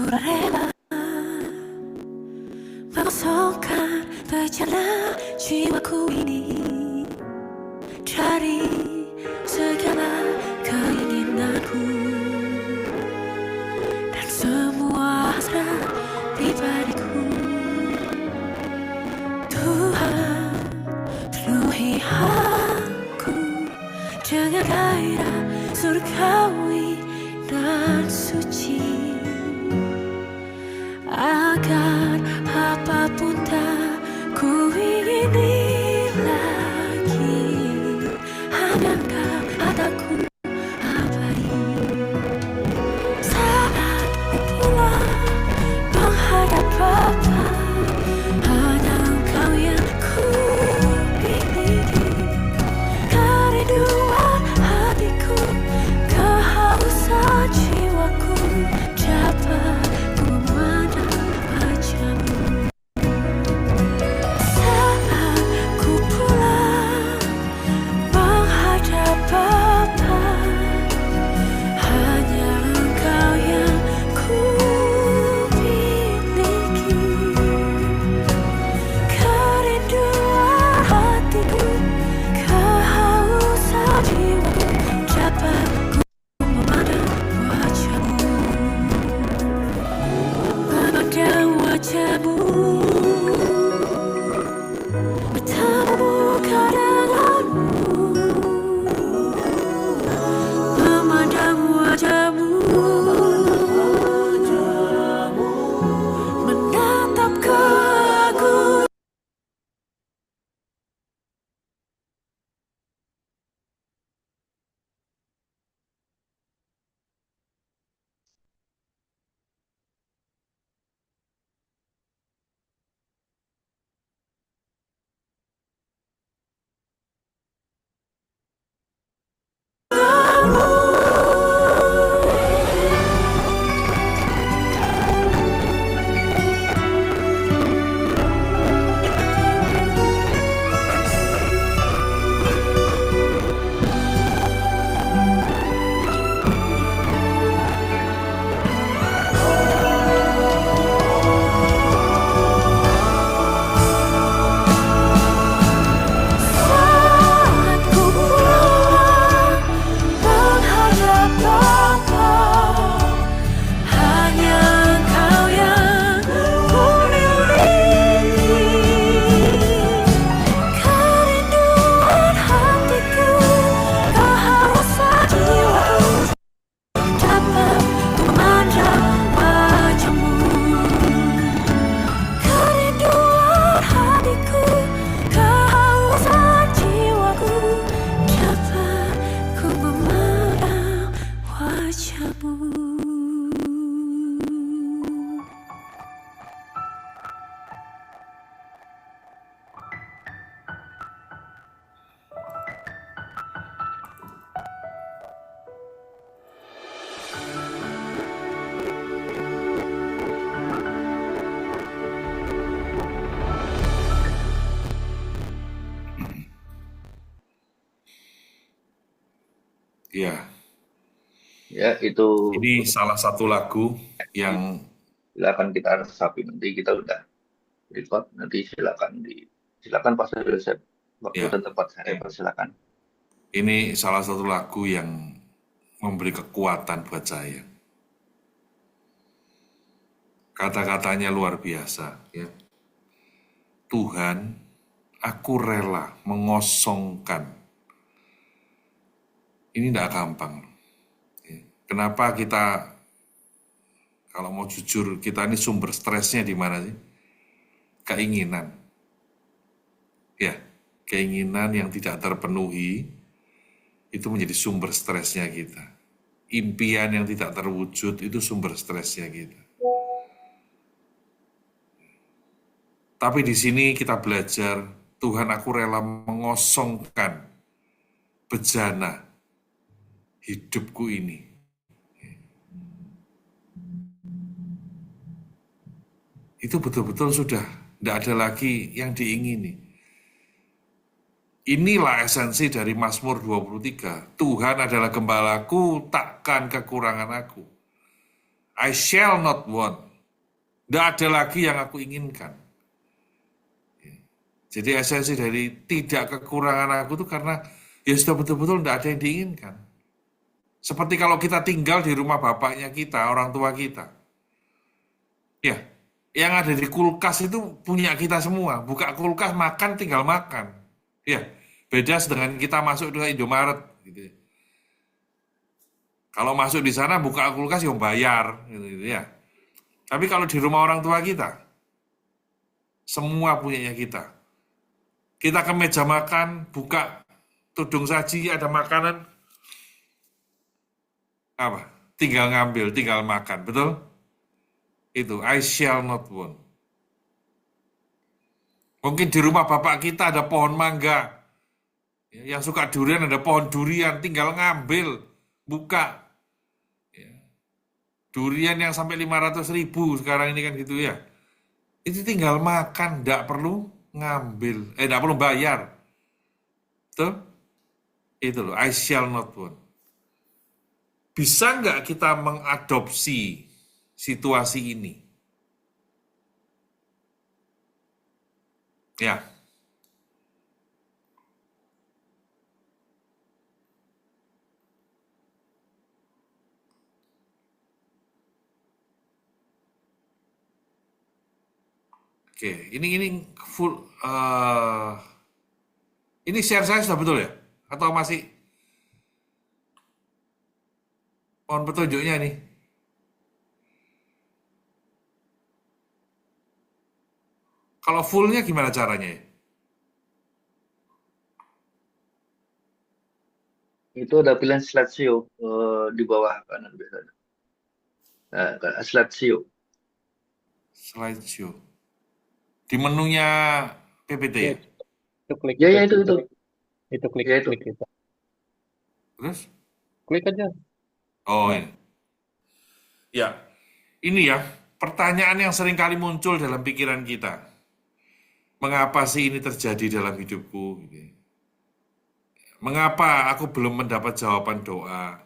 rela mengosongkan berjalan jiwaku ini dari segala keinginanku dan semua hasrat pribadiku. Tuhan, penuhi aku dengan gairah surgawi dan suci, agar apapun tak ku ingini lagi, hanya Kau hataku abadi. Saat pulang menghadap Bapa, hanya Engkau yang ku miliki. Kerinduan hatiku, kehausan jiwaku, dapat ku memandang wajah-Mu. Saat ku pulang menghadap Bapa, hanya Engkau yang ku miliki. Kerinduan hatiku, kehausan jiwaku, dapat ku memandang wajah-Mu. Memandang wajah-Mu, bertemu muka denganmu. Memandang wajah-Mu, menatap ke aku. Saat ku pulang menghadap Bapa, hanya Engkau yang ku miliki. Kerinduan hatiku, kehausan jiwaku, dapat ku memandang wajah-Mu. Kerinduan hatiku, kehausan jiwaku, dapat ku memandang wajah-Mu. Ya, Ya, itu ini salah satu lagu yang silakan kita resapi, nanti kita udah record, nanti silakan Pastor Yosef, waktu ya, dan tempat saya persilakan. ini salah satu lagu yang memberi kekuatan buat saya. Kata-katanya luar biasa, ya. Tuhan, aku rela mengosongkan. Ini tidak gampang. Ya. Kenapa kita, kalau mau jujur, kita ini sumber stresnya di mana sih? Keinginan. Ya, keinginan yang tidak terpenuhi, itu menjadi sumber stresnya kita. Impian yang tidak terwujud, itu sumber stresnya kita. Tapi di sini kita belajar, Tuhan aku rela mengosongkan bejana hidupku ini. Itu betul-betul sudah tidak ada lagi yang diingini. Inilah esensi dari Mazmur 23. Tuhan adalah gembalaku, takkan kekurangan aku. I shall not want. Tidak ada lagi yang aku inginkan. Jadi esensi dari tidak kekurangan aku itu karena ya sudah betul-betul tidak ada yang diinginkan. Seperti kalau kita tinggal di rumah bapaknya kita, orang tua kita. Ya, yang ada di kulkas itu punya kita semua. Buka kulkas, makan, tinggal makan. Ya, beda dengan kita masuk ke Indomaret. Gitu. Kalau masuk di sana, buka kulkas, ya bayar. Gitu, ya. Tapi kalau di rumah orang tua kita, semua punyanya kita. Kita ke meja makan, buka tudung saji, ada makanan, apa? Tinggal ngambil, tinggal makan, betul? Itu, I shall not want. Mungkin di rumah bapak kita ada pohon mangga. Yang suka durian ada pohon durian, tinggal ngambil, buka. Durian yang sampai 500.000 sekarang ini kan gitu ya. Itu tinggal makan, tidak perlu ngambil, tidak perlu bayar. Betul? Itu loh, I shall not want. Bisa nggak kita mengadopsi situasi ini? Ya. Oke, ini full. Ini share saya sudah betul ya? Atau masih mohon petunjuknya nih? Kalau fullnya gimana caranya ya? Itu ada pilihan slideshow di bawah kanan biasanya. Nah, slideshow. Slideshow. Di menunya PPT ya? Itu klik Ya, itu. itu klik Ya, itu. klik itu. Terus? Klik aja. Oh ini. Ya, ini ya pertanyaan yang sering kali muncul dalam pikiran kita. Mengapa sih ini terjadi dalam hidupku? Gitu. Mengapa aku belum mendapat jawaban doa?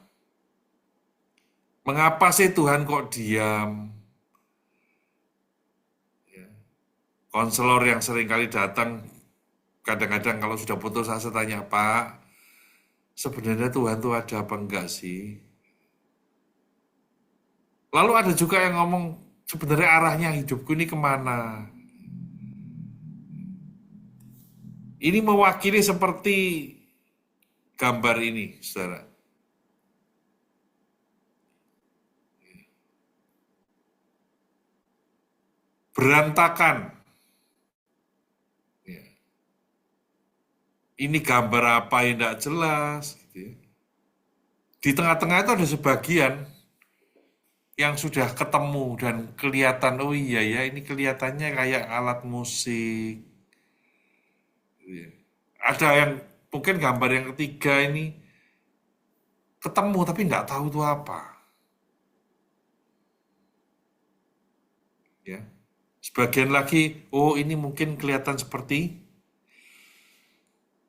Mengapa sih Tuhan kok diam? Ya. Konselor yang sering kali datang, kadang-kadang kalau sudah putus asa tanya, Pak, sebenarnya Tuhan tuh ada apa enggak sih? Lalu ada juga yang ngomong, sebenarnya arahnya hidupku ini kemana? Ini mewakili seperti gambar ini, saudara. Berantakan. Ya. Ini gambar apa yang tidak jelas. Gitu ya. Di tengah-tengah itu ada sebagian yang sudah ketemu dan kelihatan, oh iya ya, ini kelihatannya kayak alat musik. Ya. Ada yang mungkin gambar yang ketiga ini ketemu tapi nggak tahu itu apa. Ya. Sebagian lagi, oh ini mungkin kelihatan seperti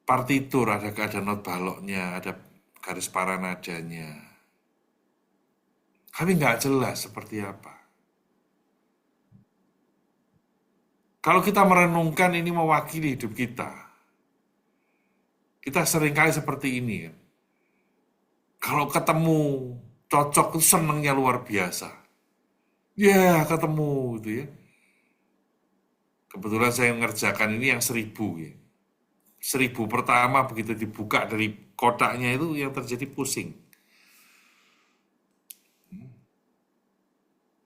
partitur, ada not baloknya, ada garis paranadanya. Kami nggak jelas seperti apa. Kalau kita merenungkan ini mewakili hidup kita seringkali seperti ini kan. Kalau ketemu cocok itu senangnya luar biasa. Ya ketemu gitu ya. Kebetulan saya mengerjakan ini yang 1000 ya. 1000 pertama begitu dibuka dari kotaknya itu yang terjadi pusing.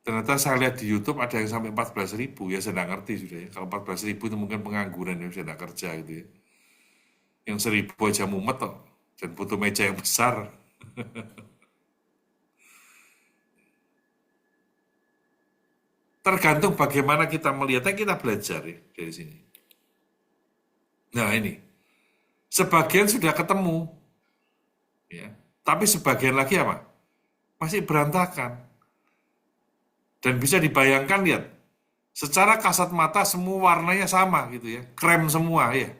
Ternyata saya lihat di YouTube ada yang sampai 14.000 ya, saya nggak ngerti sudah ya. Kalau 14.000 itu mungkin pengangguran ya, saya nggak kerja gitu ya. Yang 1000 aja mumet kok, dan butuh meja yang besar. Tergantung bagaimana kita melihatnya, kita belajar ya dari sini. Nah ini, sebagian sudah ketemu, ya, tapi sebagian lagi apa? Masih berantakan. Dan bisa dibayangkan, lihat, secara kasat mata semua warnanya sama gitu ya, krem semua ya.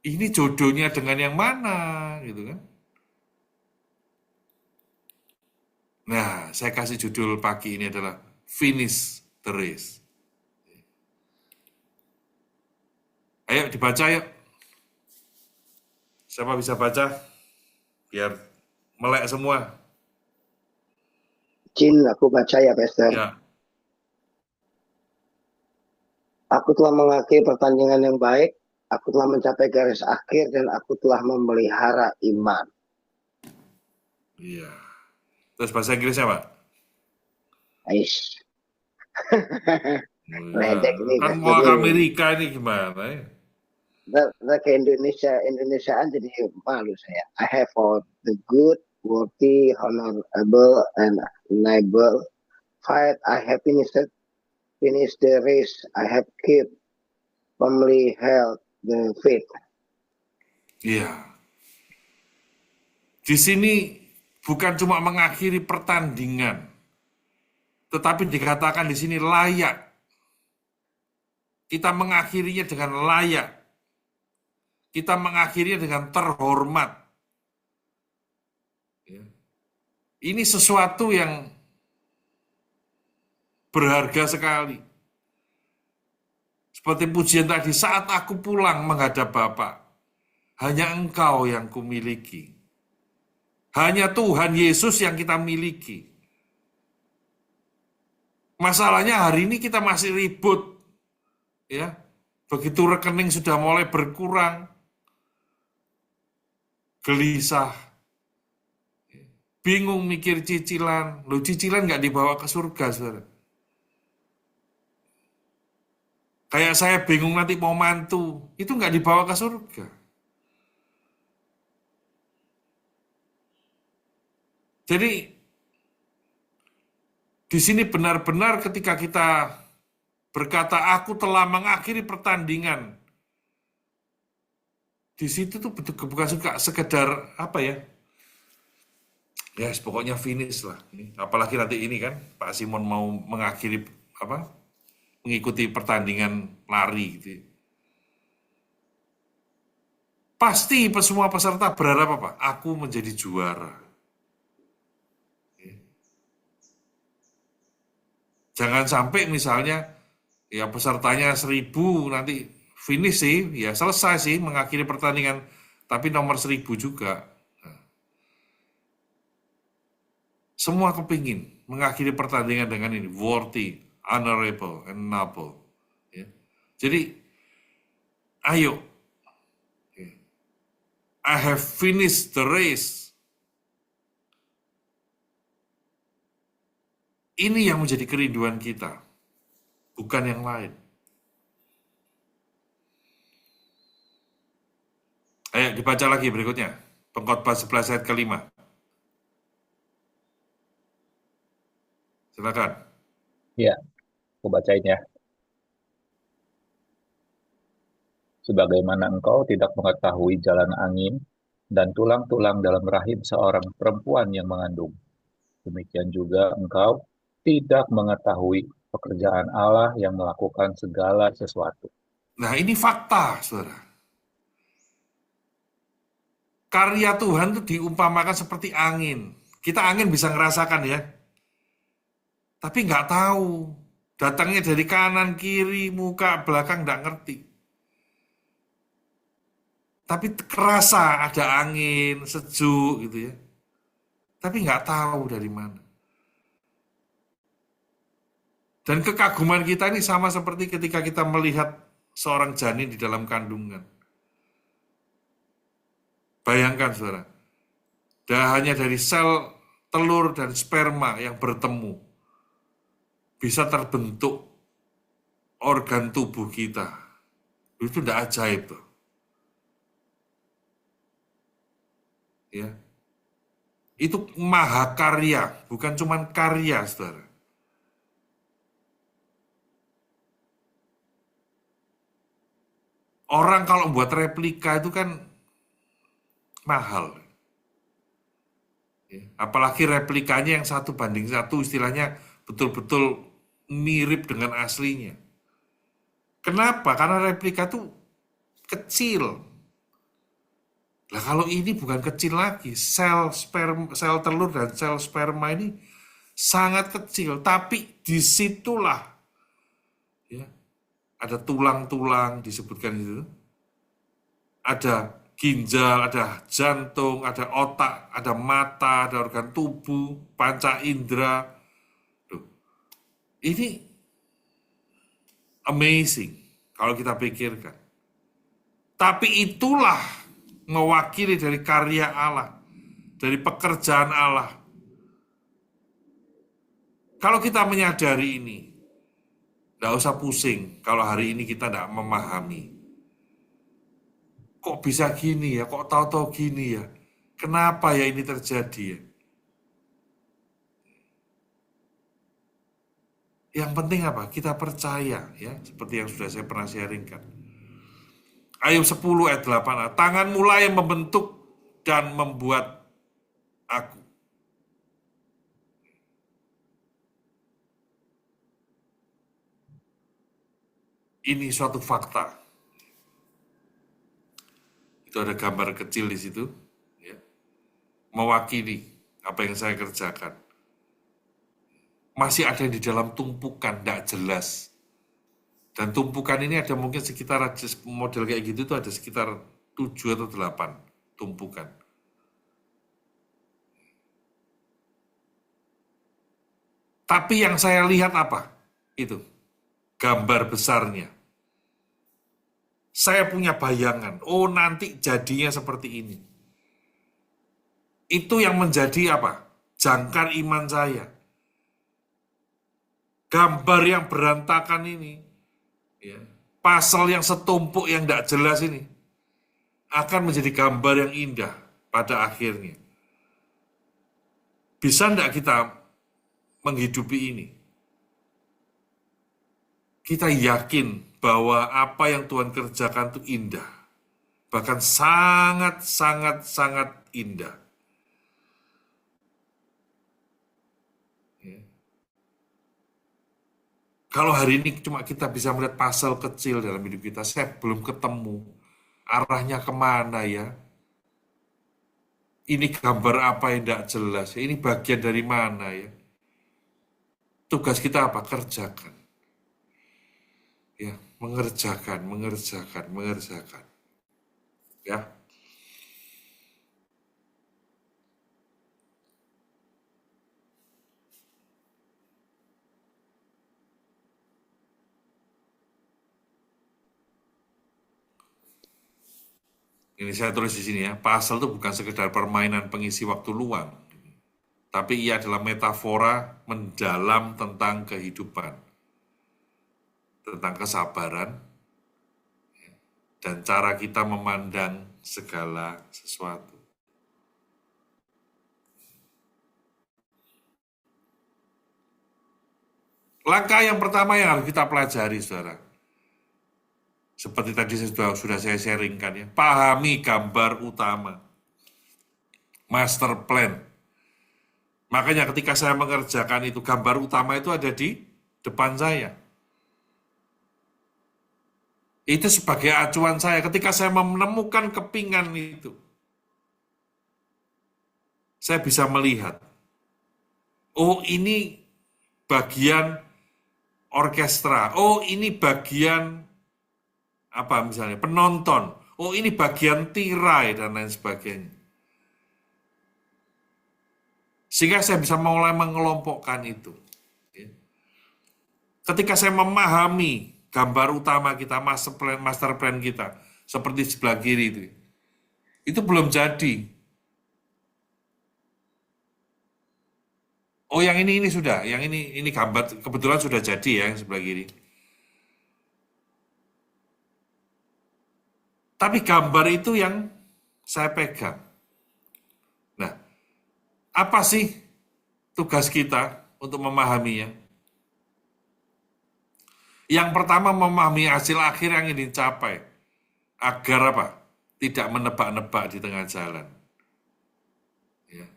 Ini jodohnya dengan yang mana gitu kan? Nah, saya kasih judul pagi ini adalah Finish the Race. Ayo dibaca yuk. Siapa bisa baca? Biar melek semua. Izin aku baca ya, Pastor. Ya, Aku telah mengakhiri pertandingan yang baik, aku telah mencapai garis akhir, dan aku telah memelihara iman. iya. Terus bahasa Inggrisnya, Pak? Aish, Ya, ledek nih, kan Pastor. mau ke Amerika ini gimana ya? Ke Indonesiaan jadi malu saya. I have all the good, worthy, honorable, and noble fight. I have finished the race. I have kept firmly held the faith. Iya. Di sini bukan cuma mengakhiri pertandingan, tetapi dikatakan di sini layak. Kita mengakhirinya dengan layak. Kita mengakhirinya dengan terhormat. Ya. Ini sesuatu yang berharga sekali. Seperti pujian tadi, saat aku pulang menghadap Bapa, hanya Engkau yang kumiliki. Hanya Tuhan Yesus yang kita miliki. Masalahnya hari ini kita masih ribut. Ya, begitu rekening sudah mulai berkurang, gelisah, bingung mikir cicilan. Loh, cicilan nggak dibawa ke surga, saudara. Kayak saya bingung nanti mau mantu, itu nggak dibawa ke surga. Jadi, di sini benar-benar ketika kita berkata, aku telah mengakhiri pertandingan. Di situ tuh bukan sekedar apa ya? Ya, pokoknya finish lah. Apalagi nanti ini kan, Pak Simon mau mengakhiri apa? Mengikuti pertandingan lari gitu. Pasti semua peserta berharap apa? Aku menjadi juara. Jangan sampai misalnya ya pesertanya 1.000 nanti finish sih, ya selesai sih mengakhiri pertandingan, tapi nomor 1.000 juga. Nah, semua kepingin mengakhiri pertandingan dengan ini, worthy, honorable, and noble. Ya. Jadi, ayo, I have finished the race. Ini yang menjadi kerinduan kita, bukan yang lain. Ayo dibaca lagi berikutnya, Pengkhotbah 11 ayat ke-5. Silakan. Ya, aku bacain ya. Sebagaimana engkau tidak mengetahui jalan angin dan tulang-tulang dalam rahim seorang perempuan yang mengandung, demikian juga engkau tidak mengetahui pekerjaan Allah yang melakukan segala sesuatu. Nah, ini fakta, saudara. Karya Tuhan itu diumpamakan seperti angin. Kita angin bisa ngerasakan ya, tapi nggak tahu. Datangnya dari kanan, kiri, muka, belakang, nggak ngerti. Tapi kerasa ada angin, sejuk gitu ya. Tapi nggak tahu dari mana. Dan kekaguman kita ini sama seperti ketika kita melihat seorang janin di dalam kandungan. Bayangkan saudara, hanya dari sel telur dan sperma yang bertemu, bisa terbentuk organ tubuh kita. Itu tidak ajaib tuh. Ya. Itu mahakarya, bukan cuma karya, saudara. Orang kalau buat replika itu kan mahal. Ya. Apalagi replikanya yang 1:1, istilahnya betul-betul mirip dengan aslinya. Kenapa? Karena replika itu kecil. Nah, kalau ini bukan kecil lagi, sel telur dan sel sperma ini sangat kecil, tapi disitulah ya, ada tulang-tulang disebutkan itu, ada ginjal, ada jantung, ada otak, ada mata, ada organ tubuh, panca indera. Tuh. Ini amazing kalau kita pikirkan. Tapi itulah mewakili dari karya Allah, dari pekerjaan Allah. Kalau kita menyadari ini, tidak usah pusing kalau hari ini kita tidak memahami. Kok bisa gini ya, kok tahu-tahu gini ya, kenapa ya ini terjadi ya. Yang penting apa? Kita percaya ya, seperti yang sudah saya pernah sharingkan. Ayub 10 ayat 8, tangan mulai membentuk dan membuat aku. Ini suatu fakta. Itu ada gambar kecil di situ, ya, mewakili apa yang saya kerjakan. Masih ada di dalam tumpukan, tidak jelas. Dan tumpukan ini ada mungkin sekitar model kayak gitu itu ada sekitar 7 atau 8 tumpukan. Tapi yang saya lihat apa? Itu gambar besarnya. Saya punya bayangan, oh nanti jadinya seperti ini. Itu yang menjadi apa? Jangkar iman saya. Gambar yang berantakan ini, ya, pasal yang setumpuk yang tidak jelas ini, akan menjadi gambar yang indah pada akhirnya. Bisa tidak kita menghidupi ini? Kita yakin bahwa apa yang Tuhan kerjakan itu indah. Bahkan sangat indah. Ya. Kalau hari ini cuma kita bisa melihat pasal kecil dalam hidup kita, saya belum ketemu arahnya kemana ya. Ini gambar apa yang tidak jelas, ini bagian dari mana ya. Tugas kita apa? Kerjakan. Ya, mengerjakan. Ya. Ini saya tulis di sini ya, pasal itu bukan sekedar permainan pengisi waktu luang, tapi ia adalah metafora mendalam tentang kehidupan, tentang kesabaran, dan cara kita memandang segala sesuatu. Langkah yang pertama yang harus kita pelajari, saudara, seperti tadi sudah saya sharingkan ya, pahami gambar utama, master plan. Makanya ketika saya mengerjakan itu, gambar utama itu ada di depan saya. Itu sebagai acuan saya ketika saya menemukan kepingan itu. Saya bisa melihat, oh ini bagian orkestra, oh ini bagian apa misalnya, penonton, oh ini bagian tirai, dan lain sebagainya. Sehingga saya bisa mulai mengelompokkan itu. Ketika saya memahami gambar utama kita, master plan kita, seperti sebelah kiri itu belum jadi. Oh yang ini sudah, yang ini gambar kebetulan sudah jadi ya, yang sebelah kiri. Tapi gambar itu yang saya pegang. Nah, apa sih tugas kita untuk memahaminya? Yang pertama, memahami hasil akhir yang ingin dicapai. Agar apa? Tidak menebak-nebak di tengah jalan. Ya.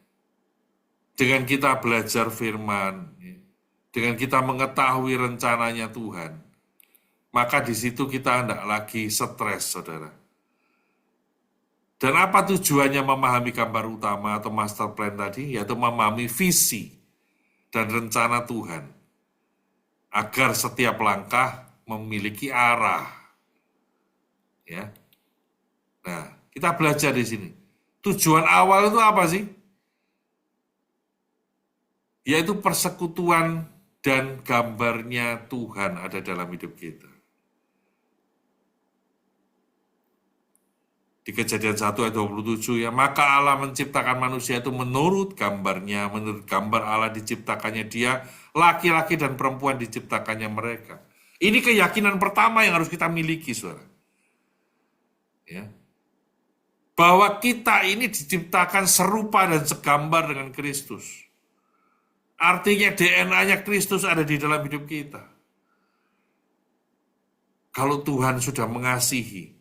Dengan kita belajar firman, ya. Dengan kita mengetahui rencananya Tuhan, maka di situ kita tidak lagi stres, saudara. Dan apa tujuannya memahami gambar utama atau master plan tadi? Yaitu memahami visi dan rencana Tuhan agar setiap langkah memiliki arah. Ya. Nah, kita belajar di sini. Tujuan awal itu apa sih? Yaitu persekutuan dan gambarnya Tuhan ada dalam hidup kita. Di Kejadian 1 ayat 27 ya, maka Allah menciptakan manusia itu menurut gambarnya, menurut gambar Allah diciptakannya dia, laki-laki dan perempuan diciptakannya mereka. Ini keyakinan pertama yang harus kita miliki, saudara. Ya. Bahwa kita ini diciptakan serupa dan segambar dengan Kristus. Artinya DNA-nya Kristus ada di dalam hidup kita. Kalau Tuhan sudah mengasihi,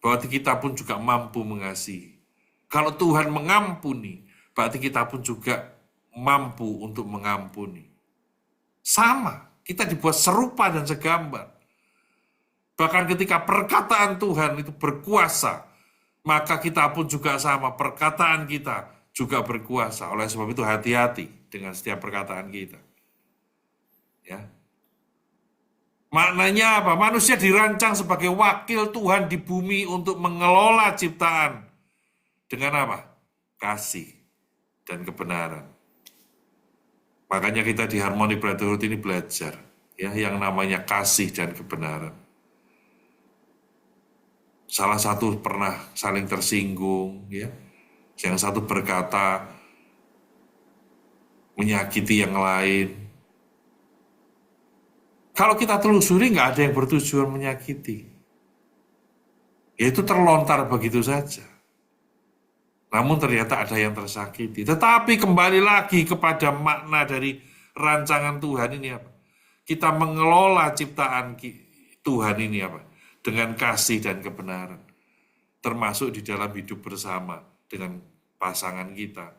berarti kita pun juga mampu mengasihi. Kalau Tuhan mengampuni, berarti kita pun juga mampu untuk mengampuni. Sama, kita dibuat serupa dan segambar. Bahkan ketika perkataan Tuhan itu berkuasa, maka kita pun juga sama, perkataan kita juga berkuasa. Oleh sebab itu hati-hati dengan setiap perkataan kita. Ya. Maknanya apa? Manusia dirancang sebagai wakil Tuhan di bumi untuk mengelola ciptaan. Dengan apa? Kasih dan kebenaran. Makanya kita di Harmony Brotherhood ini belajar ya yang namanya kasih dan kebenaran. Salah satu pernah saling tersinggung, ya. Yang satu berkata menyakiti yang lain. Kalau kita telusuri nggak ada yang bertujuan menyakiti. Yaitu terlontar begitu saja. Namun ternyata ada yang tersakiti. Tetapi kembali lagi kepada makna dari rancangan Tuhan ini apa? Kita mengelola ciptaan Tuhan ini apa? Dengan kasih dan kebenaran. Termasuk di dalam hidup bersama dengan pasangan kita.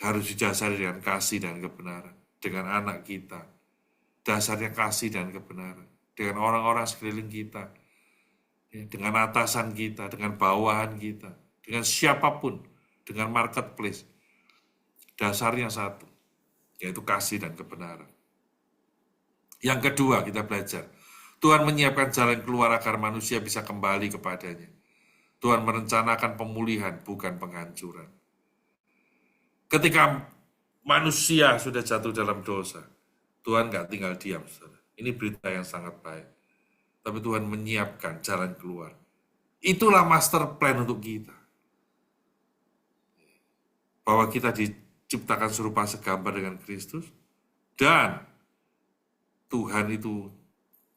Harus didasari dengan kasih dan kebenaran. Dengan anak kita. Dasarnya kasih dan kebenaran. Dengan orang-orang sekeliling kita. Dengan atasan kita, dengan bawahan kita. Dengan siapapun. Dengan marketplace. Dasarnya satu. Yaitu kasih dan kebenaran. Yang kedua kita belajar. Tuhan menyiapkan jalan keluar agar manusia bisa kembali kepadanya. Tuhan merencanakan pemulihan, bukan penghancuran. Ketika manusia sudah jatuh dalam dosa, Tuhan nggak tinggal diam, saudara. Ini berita yang sangat baik. Tapi Tuhan menyiapkan jalan keluar. Itulah master plan untuk kita. Bahwa kita diciptakan serupa segambar dengan Kristus, dan Tuhan itu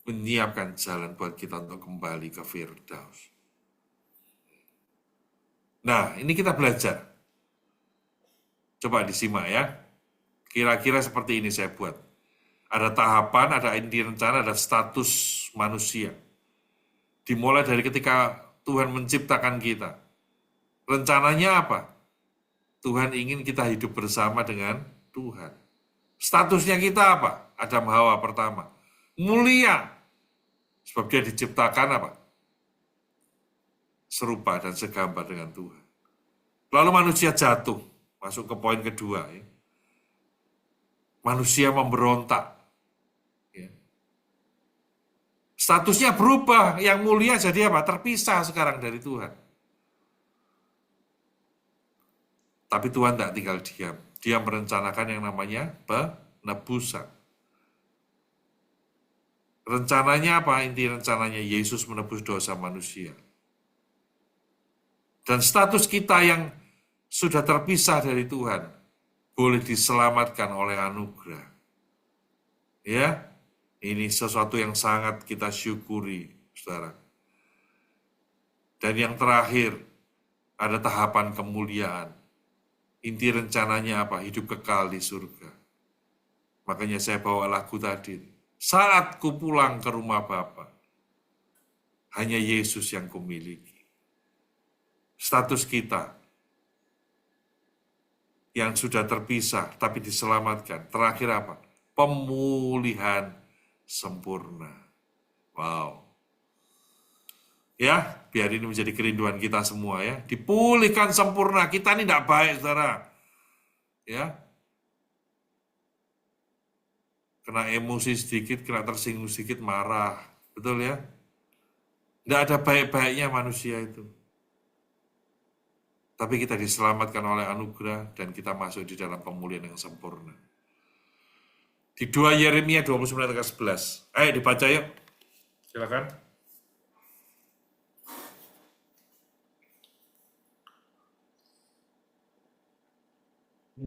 menyiapkan jalan buat kita untuk kembali ke Firdaus. Nah, ini kita belajar. Coba disimak ya. Kira-kira seperti ini saya buat. Ada tahapan, ada inti rencana, ada status manusia. Dimulai dari ketika Tuhan menciptakan kita. Rencananya apa? Tuhan ingin kita hidup bersama dengan Tuhan. Statusnya kita apa? Adam Hawa pertama. Mulia. Sebab dia diciptakan apa? Serupa dan segambar dengan Tuhan. Lalu manusia jatuh. Masuk ke poin kedua. Ya. Manusia memberontak. Ya. Statusnya berubah. Yang mulia jadi apa? Terpisah sekarang dari Tuhan. Tapi Tuhan tidak tinggal diam. Dia merencanakan yang namanya penebusan. Rencananya apa? Inti rencananya Yesus menebus dosa manusia. Dan status kita yang sudah terpisah dari Tuhan boleh diselamatkan oleh anugerah. Ya, ini sesuatu yang sangat kita syukuri, saudara. Dan yang terakhir, ada tahapan kemuliaan. Inti rencananya apa? Hidup kekal di surga. Makanya saya bawa lagu tadi. Saat ku pulang ke rumah Bapa, hanya Yesus yang kumiliki. Status kita yang sudah terpisah tapi diselamatkan. Terakhir apa? Pemulihan sempurna. Wow. Ya, biar ini menjadi kerinduan kita semua ya. Dipulihkan sempurna. Kita ini tidak baik, saudara. Ya, kena emosi sedikit, kena tersinggung sedikit, marah. Betul ya? Tidak ada baik-baiknya manusia itu. Tapi kita diselamatkan oleh anugerah dan kita masuk di dalam pemulihan yang sempurna. Di 2 Yeremia 29 ayat 11. Ayo dibaca yuk. Silakan.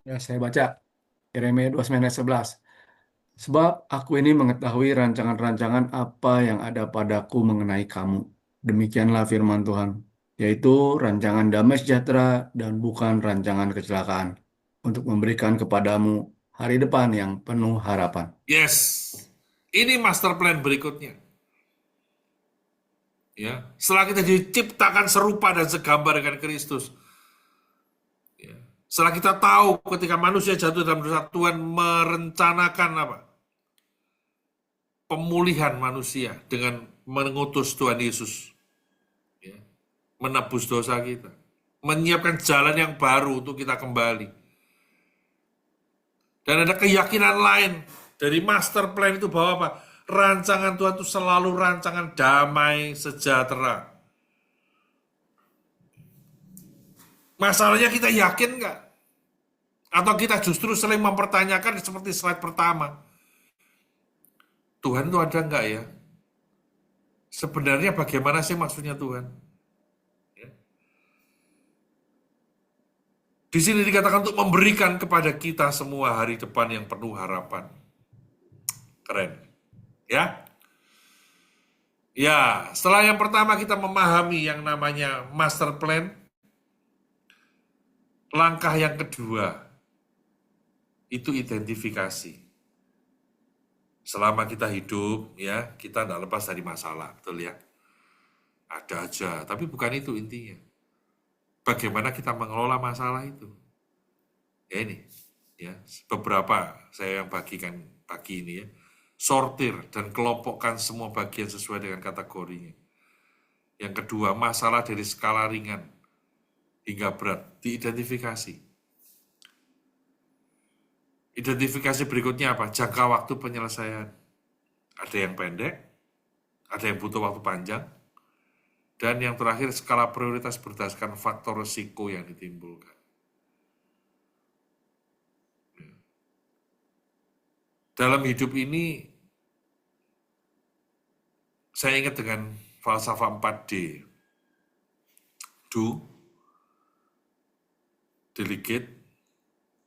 Ya, saya baca Yeremia 29 ayat 11. Sebab aku ini mengetahui rancangan-rancangan apa yang ada padaku mengenai kamu. Demikianlah firman Tuhan, yaitu rancangan damai sejahtera dan bukan rancangan kecelakaan, untuk memberikan kepadamu hari depan yang penuh harapan. Yes. Ini master plan berikutnya. Ya, setelah kita diciptakan serupa dan segambar dengan Kristus. Ya. Setelah kita tahu ketika manusia jatuh dalam dosa, Tuhan merencanakan apa? Pemulihan manusia dengan mengutus Tuhan Yesus. Ya. Menebus dosa kita. Menyiapkan jalan yang baru untuk kita kembali. Dan ada keyakinan lain dari master plan itu bahwa apa? Rancangan Tuhan itu selalu rancangan damai sejahtera. Masalahnya kita yakin nggak? Atau kita justru sering mempertanyakan seperti slide pertama. Tuhan itu ada nggak ya? Sebenarnya bagaimana sih maksudnya Tuhan? Ya. Di sini dikatakan untuk memberikan kepada kita semua hari depan yang penuh harapan. Keren. Ya. Ya, setelah yang pertama kita memahami yang namanya master plan, langkah yang kedua itu identifikasi. Selama kita hidup, ya, kita tidak lepas dari masalah, betul ya? Ada aja, tapi bukan itu intinya. Bagaimana kita mengelola masalah itu? Ya ini, ya, beberapa saya yang bagikan pagi ini ya. Sortir dan kelompokkan semua bagian sesuai dengan kategorinya. Yang kedua, masalah dari skala ringan hingga berat, diidentifikasi. Identifikasi berikutnya apa? Jangka waktu penyelesaian. Ada yang pendek, ada yang butuh waktu panjang, dan yang terakhir skala prioritas berdasarkan faktor risiko yang ditimbulkan. Dalam hidup ini, saya ingat dengan falsafah 4D. Do, delegate,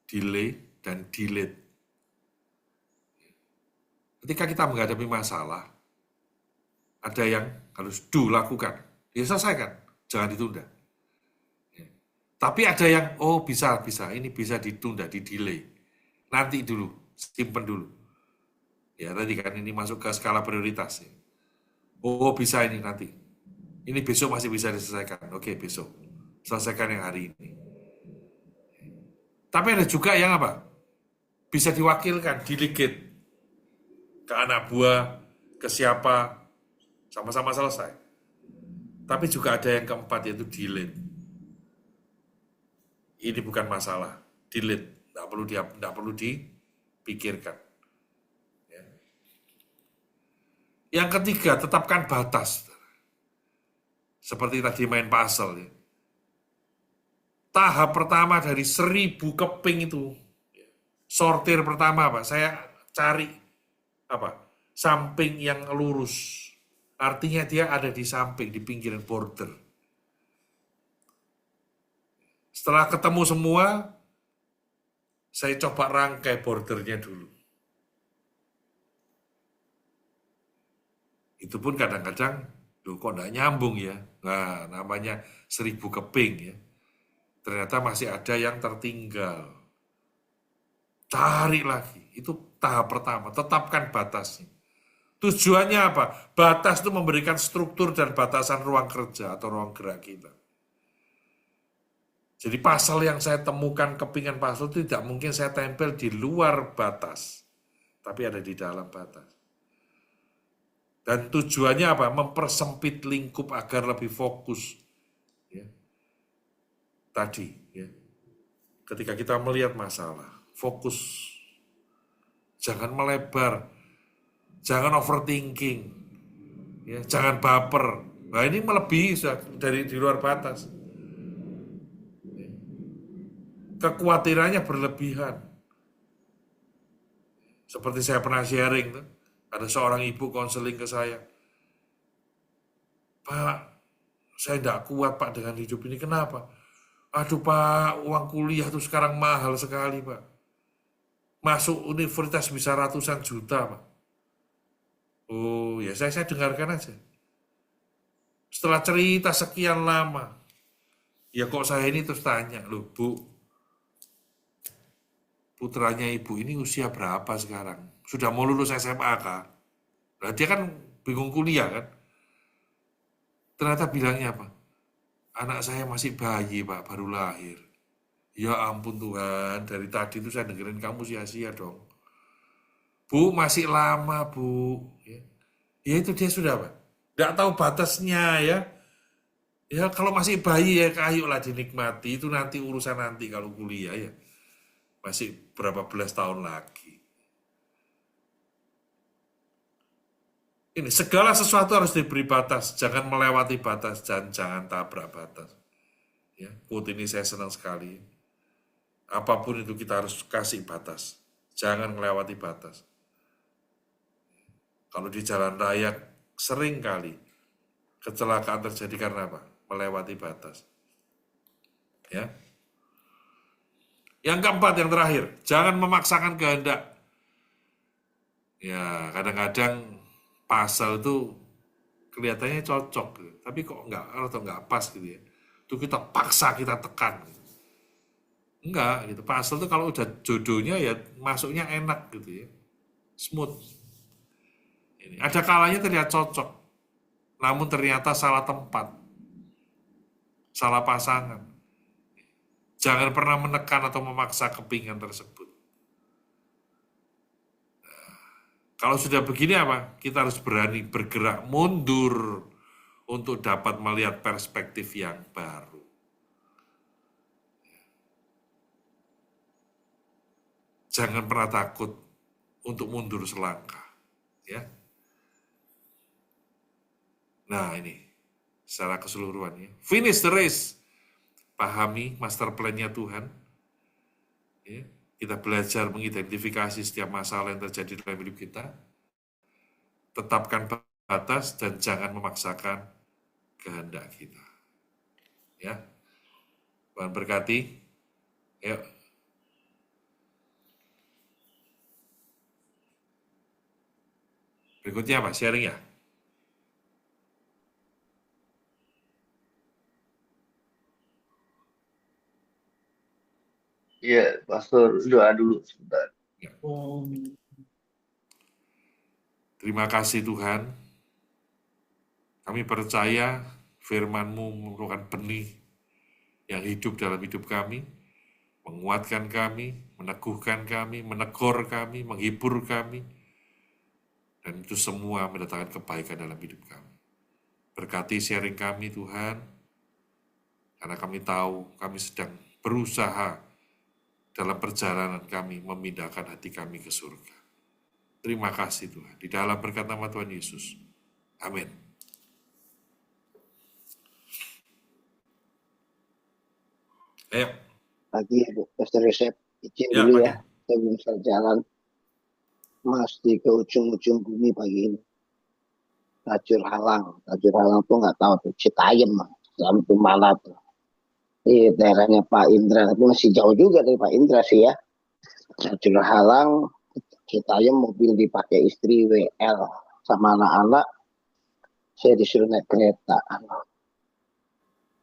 delay, dan delete. Ketika kita menghadapi masalah, ada yang harus do, lakukan. Ya selesaikan, jangan ditunda. Tapi ada yang, oh bisa, ini bisa ditunda, di-delay. Nanti dulu, simpen dulu. Ya tadi kan ini masuk ke skala prioritas. Ya. Oh bisa ini nanti. Ini besok masih bisa diselesaikan. Oke besok. Selesaikan yang hari ini. Tapi ada juga yang apa? Bisa diwakilkan, delegate. Ke anak buah, ke siapa, sama-sama selesai. Tapi juga ada yang keempat yaitu delete. Ini bukan masalah. Delete. Tidak perlu dipikirkan. Yang ketiga, tetapkan batas. Seperti tadi main puzzle. Ya. Tahap pertama dari 1000 keping itu, sortir pertama apa? Saya cari apa? Samping yang lurus. Artinya dia ada di samping, di pinggiran border. Setelah ketemu semua, saya coba rangkai bordernya dulu. Itu pun kadang-kadang, loh kok enggak nyambung ya. Nah, namanya 1000 keping ya. Ternyata masih ada yang tertinggal. Cari lagi. Itu tahap pertama. Tetapkan batasnya. Tujuannya apa? Batas itu memberikan struktur dan batasan ruang kerja atau ruang gerak kita. Jadi pasal yang saya temukan kepingan pasal itu tidak mungkin saya tempel di luar batas. Tapi ada di dalam batas. Dan tujuannya apa? Mempersempit lingkup agar lebih fokus. Ya. Tadi, ya. Ketika kita melihat masalah, fokus. Jangan melebar, jangan overthinking, ya, jangan baper. Nah ini melebihi dari di luar batas. Kekhawatirannya berlebihan. Seperti saya pernah sharing tuh, ada seorang ibu konseling ke saya, Pak, saya tidak kuat Pak dengan hidup ini. Kenapa? Aduh Pak, uang kuliah tuh sekarang mahal sekali Pak. Masuk universitas bisa ratusan juta Pak. Oh ya saya dengarkan aja. Setelah cerita sekian lama, ya kok saya ini terus tanya, loh Bu, putranya ibu ini usia berapa sekarang? Sudah mau lulus SMA kah? Nah, dia kan bingung kuliah kan? Ternyata bilangnya apa? Anak saya masih bayi Pak, baru lahir. Ya ampun Tuhan, dari tadi tuh saya dengerin kamu sia-sia dong. Bu, masih lama Bu. Ya itu dia sudah Pak. Nggak tahu batasnya ya. Ya kalau masih bayi ya ayolah dinikmati. Itu nanti urusan nanti kalau kuliah ya. Masih berapa belas tahun lagi. Ini segala sesuatu harus diberi batas. Jangan melewati batas dan jangan tabrak batas. Ya, quote ini saya senang sekali. Apapun itu kita harus kasih batas. Jangan melewati batas. Kalau di jalan raya sering kali kecelakaan terjadi karena apa? Melewati batas. Ya. Yang keempat, yang terakhir, jangan memaksakan kehendak. Ya, kadang-kadang pasal itu kelihatannya cocok, tapi kok enggak, atau enggak pas gitu ya. Itu kita paksa, kita tekan. Enggak, gitu. Pasal itu kalau udah jodohnya ya masuknya enak gitu ya. Smooth. Ini. Ada kalanya terlihat cocok, namun ternyata salah tempat, salah pasangan. Jangan pernah menekan atau memaksa kepingan tersebut. Nah, kalau sudah begini apa? Kita harus berani bergerak mundur untuk dapat melihat perspektif yang baru. Jangan pernah takut untuk mundur selangkah. Ya. Nah ini, secara keseluruhan ya. Finish the race. Pahami master plan-nya Tuhan. Ya, kita belajar mengidentifikasi setiap masalah yang terjadi dalam hidup kita. Tetapkan batas dan jangan memaksakan kehendak kita. Ya, Tuhan berkati. Yuk. Berikutnya apa? Sharing ya. Iya, Pastor, doa dulu sebentar. Ya. Terima kasih Tuhan. Kami percaya firman-Mu merupakan benih yang hidup dalam hidup kami, menguatkan kami, meneguhkan kami, menegur kami, menghibur kami, dan itu semua mendatangkan kebaikan dalam hidup kami. Berkati sharing kami Tuhan, karena kami tahu kami sedang berusaha dalam perjalanan kami memindahkan hati kami ke surga. Terima kasih Tuhan. Di dalam berkat nama Tuhan Yesus. Amin. Ayo. Pagi Pastor Yosef, izin Ya, dulu pagi. ya. Saya belum bisa jalan. Masih ke ujung-ujung bumi pagi ini. Tajur Halang tuh nggak tahu tuh. Citayam, sampai mana tuh. Di daerahnya Pak Indra, tapi masih jauh juga dari Pak Indra sih ya. Tajur Halang, Citayam mobil dipakai istri WL sama anak-anak. Saya disuruh naik kereta.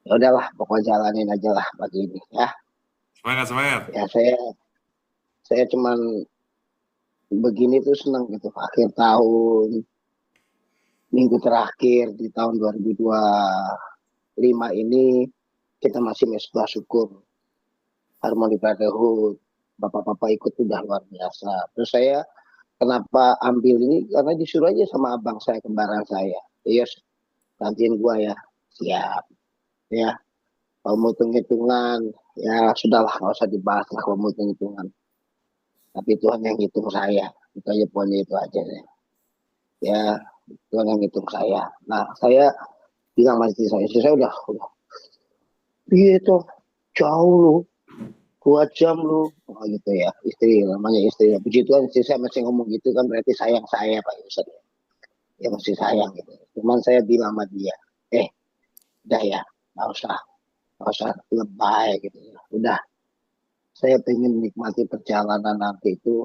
Ya udahlah, pokoknya jalanin aja lah pagi ini ya. Semangat. Ya saya cuman begini tuh senang gitu. Akhir tahun, minggu terakhir di tahun 2025 ini kita masih mesbah syukur. Harmoni Brotherhood, bapak-bapak ikut udah luar biasa. Terus saya kenapa ambil ini, karena disuruh aja sama abang saya, kembaran saya. Yes, gantiin gua ya. Siap. Ya, kalau mau hitung-hitungan, ya sudahlah, nggak usah dibahas lah kalau mau hitung-hitungan. Tapi Tuhan yang hitung saya. Itu aja poinnya itu aja deh. Ya, Tuhan yang hitung saya. Nah, saya bilang sama istri saya udah gitu, jauh lu, 2 jam lu, oh, gitu ya, istri, namanya istri. Puji Tuhan istri saya masih ngomong gitu kan, berarti sayang saya Pak Yusuf. Ya masih sayang gitu. Cuman saya bilang sama dia, udah ya, nggak usah lebay gitu ya. Udah, saya pengen menikmati perjalanan nanti itu,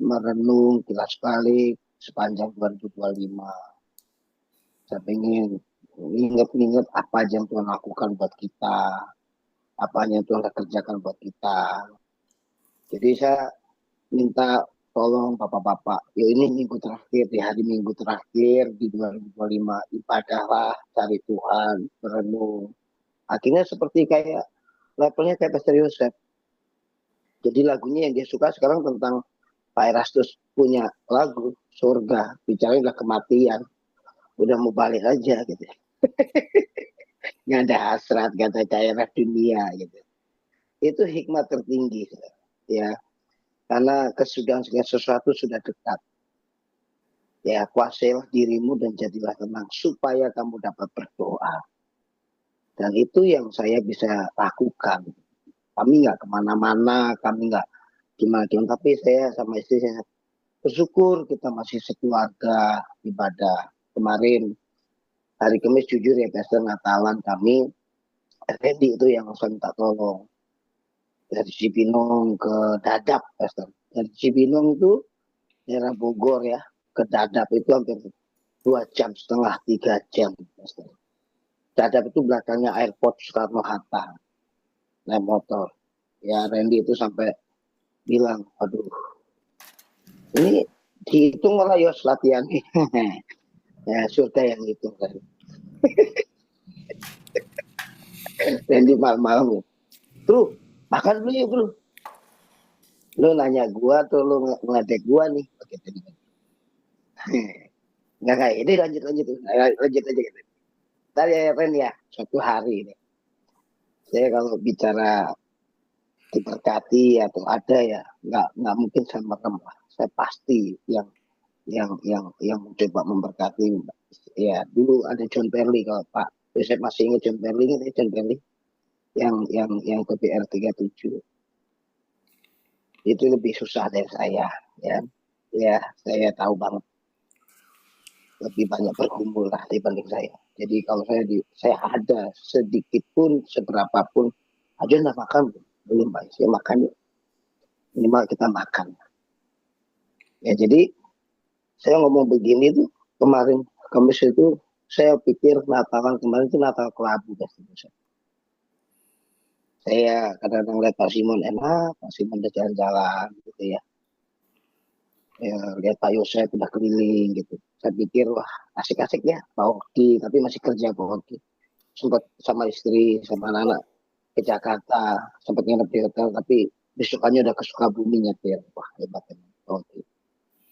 merenung kilas balik sepanjang 2025. Saya pengen inget-inget apa aja yang Tuhan lakukan buat kita, apa yang Tuhan kerjakan buat kita. Jadi saya minta tolong bapak-bapak, ya ini minggu terakhir, di hari minggu terakhir di 2025, ibadahlah, cari Tuhan, merenung. Akhirnya seperti kayak levelnya kayak Pastor Yosef. Jadi lagunya yang dia suka sekarang tentang Pak Erastus punya lagu surga, bicara udah kematian, udah mau balik aja gitu. Nggak ada hasrat, nggak ada daerah dunia gitu. Itu hikmat tertinggi ya, karena kesudahan segala sesuatu sudah dekat. Ya, kuasailah dirimu dan jadilah tenang supaya kamu dapat berdoa. Dan itu yang saya bisa lakukan. Kami nggak kemana-mana, kami nggak gimana-gimana, tapi saya sama istri saya bersyukur kita masih sekeluarga ibadah. Kemarin hari Kamis jujur ya, Pastor, Natalan kami, Randy itu yang saya minta tolong. Dari Cibinong ke Dadap, Pastor. Dari Cibinong itu daerah Bogor ya, ke Dadap itu hampir 2,5 jam, 3 jam, Pastor. Dadap itu belakangnya airport Soekarno-Hatta, naik motor. Ya Randy itu sampai bilang, aduh, ini dihitung malah Yos latihan. Ya surga yang hitung kan. Randy malam-malam, bro, makan dulu ya bro. Lu nanya gua tuh, lu ngeledek gua nih. Nggak kayak ini, lanjut aja gitu. Ntar ya Ren ya, suatu hari ini saya kalau bicara diberkati atau ada ya nggak mungkin saya merem lah. Saya pasti yang mencoba memberkati. Ya dulu ada John Perley, kalau Pak saya masih ingat John Perley, John Perley yang ke BR 37 itu lebih susah dari saya ya saya tahu banget, lebih banyak berkumpul lah dibanding saya. Jadi kalau saya ada sedikit pun, seberapa pun, aja nggak makan, belum Pak, saya makan yuk. Minimal kita makan. Ya jadi saya ngomong begini tuh kemarin Kamis itu, saya pikir Natalan kemarin itu Natal kelabu. Saya kadang-kadang lihat Pak Simon enak, Pak Simon udah jalan-jalan gitu ya. Ya, lihat Pak Yosef udah keliling gitu. Saya pikir wah asik-asik ya Pak Oki, tapi masih kerja Pak Oki. Sempat sama istri sama anak ke Jakarta, sempat nginep di hotel, tapi besokannya udah ke Sukabumi nyetir. Wah hebat emang Pak Oki.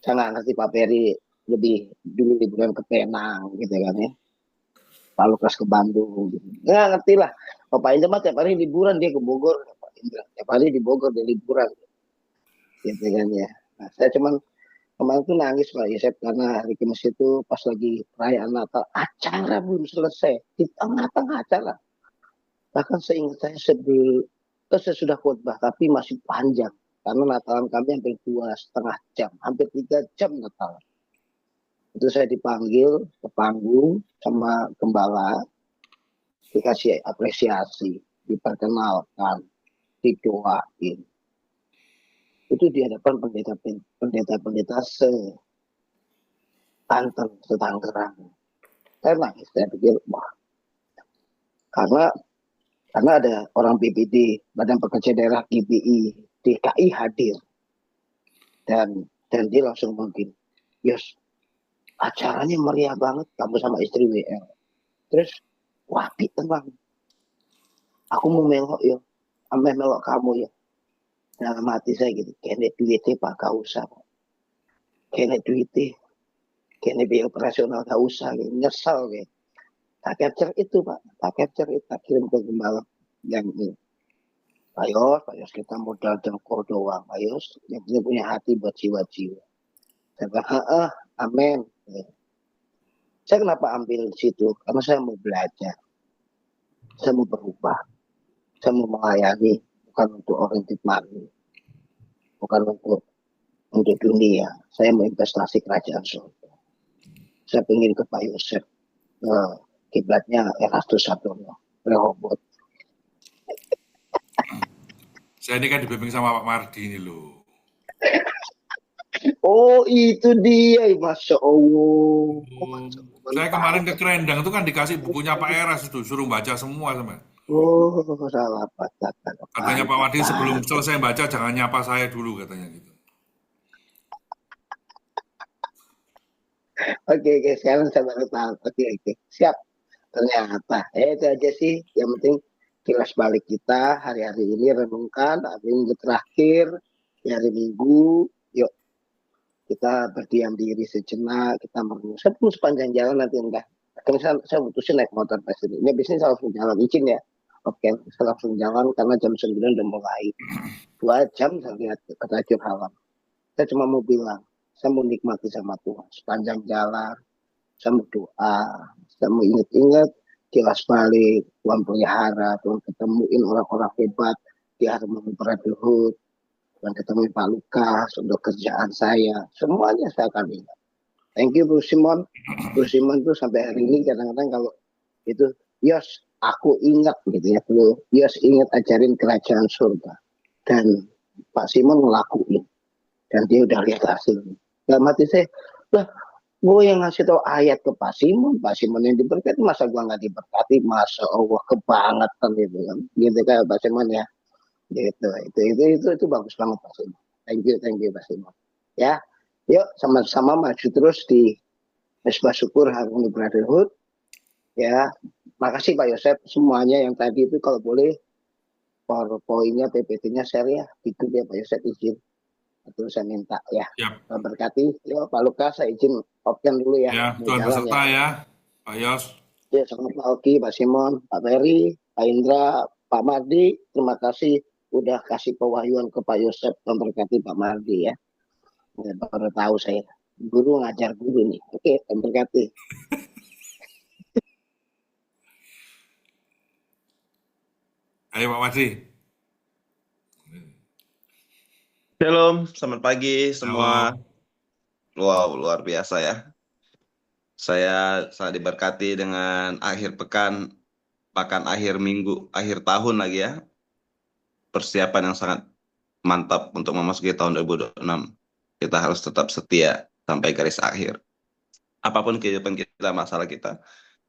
Saya nggak ngerti Pak Peri lebih dulu liburan ke Penang gitu kan ya. Pak Lukas ke Bandung gitu. Nggak ngerti lah. Pak Indra mah tiap hari liburan, dia ke Bogor. Pak Indra tiap hari di Bogor dia liburan gitu kan ya. Nah, saya cuman kemarin tuh nangis Pak Yosef karena hari Kamis itu pas lagi perayaan Natal, acara belum selesai, di tengah-tengah acara. Bahkan seingat saya sesudah khotbah, tapi masih panjang. Karena Natalan kami hampir 2,5 jam, hampir 3 jam Natal. Itu saya dipanggil ke panggung sama gembala, dikasih apresiasi, diperkenalkan, didoain. Itu di hadapan pendeta-pendeta Banten, Setanggerang. Saya nangis, saya pikir, wah, karena ada orang BPD, Badan Pekerja Daerah GBI, DKI hadir. Dan dia langsung mungkin, Yos, acaranya meriah banget, kamu sama istri WL. Terus, wapi tenang. Aku mau melok ya, ambil melok kamu ya. Dalam hati saya gitu, kayaknya duitnya Pak, gak usah. Kayaknya duitnya, kayaknya biaya operasional gak usah, gitu. Nyesel gitu. Tak capture itu Pak, tak capture itu, tak kirim ke gembala yang ini. Pak Yos kita modal dengkol doang, Pak Yos, yang punya hati buat jiwa-jiwa. Saya bilang, amin. Saya kenapa ambil di situ? Karena saya mau belajar, saya mau berubah, saya mau melayani, bukan untuk oriented money, bukan untuk dunia. Saya mau investasi kerajaan surga. Saya ingin ke Pak Yosef, kiblatnya Erastus Sadono, Rehoboth. Saya ini kan dibimbing sama Pak Mardi ini loh. Oh itu dia, Masya Allah. Masya Allah. Saya kemarin ke Kerendang itu kan dikasih bukunya Pak Eras itu, suruh baca semua sama. Oh, salah katakan. Katanya Pak Mardi sebelum selesai baca jangan nyapa saya dulu katanya gitu. Oke, sekarang saya baru tahu. Oke, siap. Ternyata, itu aja sih. Yang penting kilas balik kita hari-hari ini renungkan, hari minggu terakhir, hari Minggu, yuk kita berdiam diri sejenak, kita merenung. Saya pun sepanjang jalan nanti enggak. Kan saya putusin naik motor pas ini. Ini biasanya saya langsung jalan, izin ya. Oke, saya langsung jalan karena jam 9 udah mulai. 2 jam saya lihat ke Tajur Halam. Saya cuma mau bilang, saya mau nikmati sama Tuhan. Sepanjang jalan, saya mau doa, saya mau ingat-ingat kilas balik, Tuhan pelihara, Tuhan ketemuin orang-orang hebat di Harmoni Brotherhood, Tuhan ketemuin Pak Lukas untuk kerjaan saya, semuanya saya akan ingat. Thank you Bro Simon. Bro Simon tuh sampai hari ini kadang-kadang kalau itu, Yos, aku ingat gitu ya Bro, Yos ingat ajarin kerajaan surga. Dan Pak Simon ngelakuin, dan dia udah lihat hasilnya. Gak mati saya, lah gue yang ngasih tau ayat ke Pak Simon yang diberkati, masa gue nggak diberkati? Masya Allah, kebangetan gitu kan, gitu kan Pak Simon ya, gitu, itu bagus banget Pak Simon. Thank you Pak Simon. Ya, yuk sama-sama maju terus di Mesbah Syukur Harmoni Brotherhood. Ya, makasih Pak Yosef semuanya yang tadi itu, kalau boleh PowerPoint-nya, PPT-nya share ya, itu ya Pak Yosef, izin. Terus saya minta ya, berkati. Yuk Pak Lukas, saya izin option dulu ya. Ya, Tuhan beserta ya, Pak Yos. Ya, sama Pak Oki, Pak Simon, Pak Ferry, Pak Indra, Pak Mardi. Terima kasih udah kasih pewahyuan ke Pak Yosef, memberkati Pak Mardi ya. Baru tahu saya, guru ngajar guru nih. Oke, memberkati. Ayo Pak Mardi. Shalom, selamat pagi semua. Wow, luar biasa ya. Saya sangat diberkati dengan akhir pekan, bahkan akhir minggu, akhir tahun lagi ya. Persiapan yang sangat mantap untuk memasuki tahun 2026. Kita harus tetap setia sampai garis akhir. Apapun kehidupan kita, masalah kita,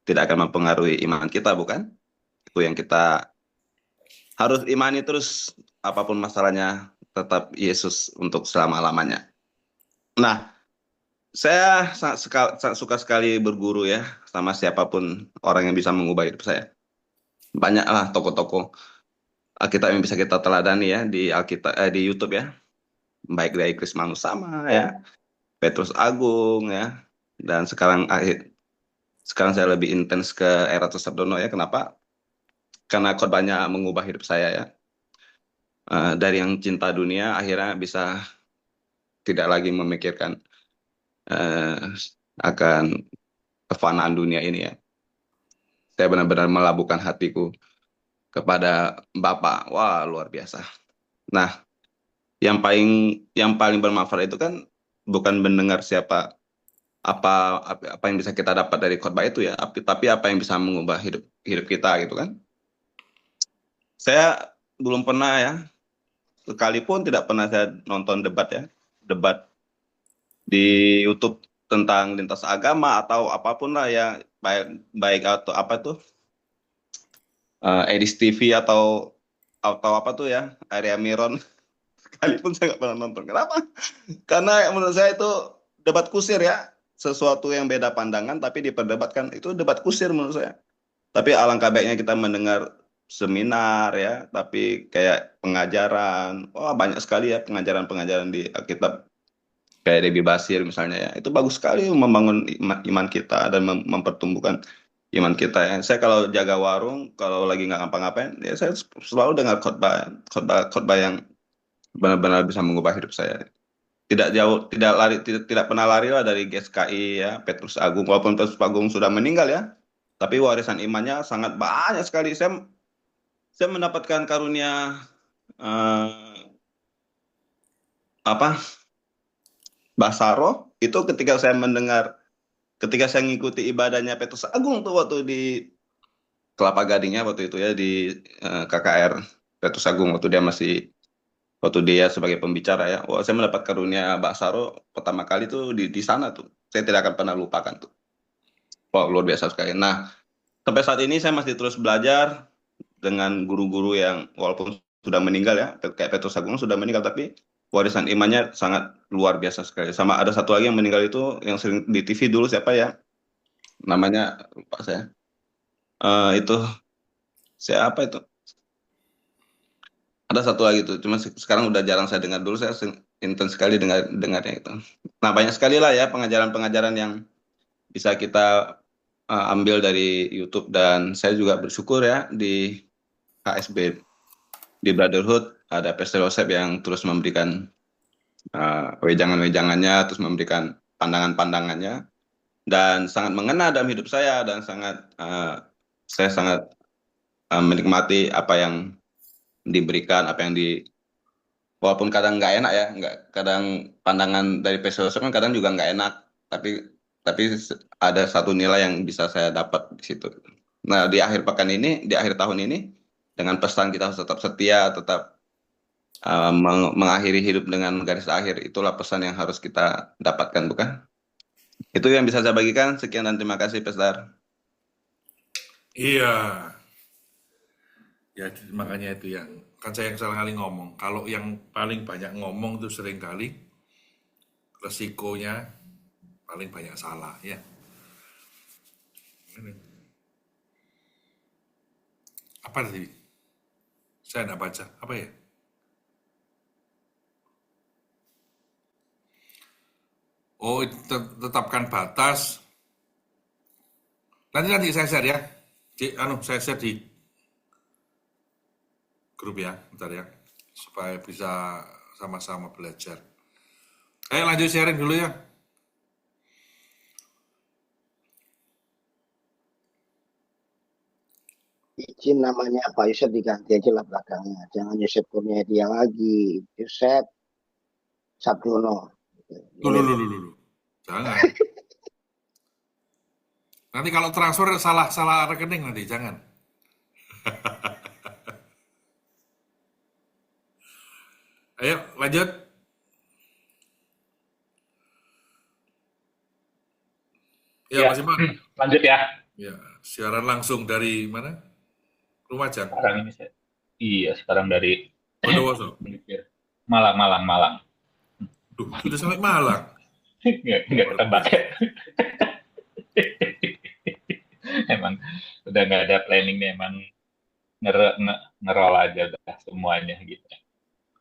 tidak akan mempengaruhi iman kita, bukan? Itu yang kita harus imani terus, apapun masalahnya, tetap Yesus untuk selama-lamanya. Nah, saya sangat suka sekali berguru ya, sama siapapun orang yang bisa mengubah hidup saya. Banyaklah tokoh-tokoh Alkitab yang bisa kita teladani ya di di YouTube ya. Baik dari Chris Manusama ya, Petrus Agung ya, dan sekarang saya lebih intens ke Erastus Sadono ya. Kenapa? Karena khotbahnya mengubah hidup saya ya. Dari yang cinta dunia akhirnya bisa tidak lagi memikirkan akan kefanaan dunia ini ya. Saya benar-benar melabuhkan hatiku kepada Bapa. Wah, luar biasa. Nah, yang paling bermanfaat itu kan bukan mendengar apa yang bisa kita dapat dari khotbah itu ya, tapi apa yang bisa mengubah hidup kita gitu kan. Saya belum pernah ya, sekalipun tidak pernah saya nonton debat di YouTube tentang lintas agama atau apapun lah ya, baik atau apa tuh, Edis TV atau apa tuh ya, Area Miron, sekalipun saya nggak pernah nonton. Kenapa? Karena menurut saya itu debat kusir ya, sesuatu yang beda pandangan tapi diperdebatkan, itu debat kusir menurut saya. Tapi alangkah baiknya kita mendengar seminar ya, tapi kayak pengajaran, banyak sekali ya pengajaran di Alkitab, kayak Debbie Basir misalnya ya, itu bagus sekali membangun iman kita dan mempertumbuhkan iman kita ya. Saya kalau jaga warung, kalau lagi nggak ngapa-ngapain, ya saya selalu dengar khotbah yang benar-benar bisa mengubah hidup saya. tidak jauh, tidak pernah lari lah dari GSKI ya, Petrus Agung. Walaupun Petrus Agung sudah meninggal ya, tapi warisan imannya sangat banyak sekali. Saya mendapatkan karunia eh, apa Basaro itu ketika saya mengikuti ibadahnya Petrus Agung tuh waktu di Kelapa Gadingnya waktu itu ya di KKR Petrus Agung waktu dia sebagai pembicara ya. Wah, saya mendapat karunia Basaro pertama kali tuh di sana tuh. Saya tidak akan pernah lupakan tuh. Wah, luar biasa sekali. Nah, sampai saat ini saya masih terus belajar dengan guru-guru yang walaupun sudah meninggal ya, kayak Petrus Agung sudah meninggal, tapi warisan imannya sangat luar biasa sekali. Sama ada satu lagi yang meninggal itu yang sering di TV dulu siapa ya? Namanya lupa saya. Itu siapa itu? Ada satu lagi tuh, cuma sekarang udah jarang saya dengar. Dulu saya intens sekali dengarnya itu. Nah, banyak sekali lah ya pengajaran-pengajaran yang bisa kita ambil dari YouTube, dan saya juga bersyukur ya di HSB, di Brotherhood ada Pastor Joseph yang terus memberikan wejangan-wejangannya, terus memberikan pandangan-pandangannya, dan sangat mengena dalam hidup saya, dan saya sangat menikmati apa yang diberikan, walaupun kadang nggak enak ya, kadang pandangan dari Pastor Joseph kan kadang juga nggak enak, tapi ada satu nilai yang bisa saya dapat di situ. Nah, di akhir tahun ini, dengan pesan kita harus tetap setia, tetap mengakhiri hidup dengan garis akhir, itulah pesan yang harus kita dapatkan, bukan? Itu yang bisa saya bagikan. Sekian dan terima kasih, Pesdar. Iya, ya makanya itu yang kan saya yang sering kali ngomong. Kalau yang paling banyak ngomong itu sering kali resikonya paling banyak salah ya. Ini. Apa tadi? Saya enggak baca. Apa ya? Oh, tetapkan batas. Nanti saya share ya. Saya share di grup ya, bentar ya. Supaya bisa sama-sama belajar. Ayo lanjut sharing dulu ya. Izin namanya Pak Yusuf diganti aja lah belakangnya. Jangan Yusuf Kurniadia lagi. Yusuf Sabdono. Dulu. Jangan. Nanti kalau transfer salah rekening nanti, jangan. Ayo lanjut. Ya, Mas Iman. Lanjut ya. Ya, siaran langsung dari mana? Lumajang. Sekarang dari Bondowoso. Malang. Duh, sudah sampai Malang. Nggak ketebak ya. Emang udah nggak ada planning nih, emang ngerol aja udah semuanya gitu.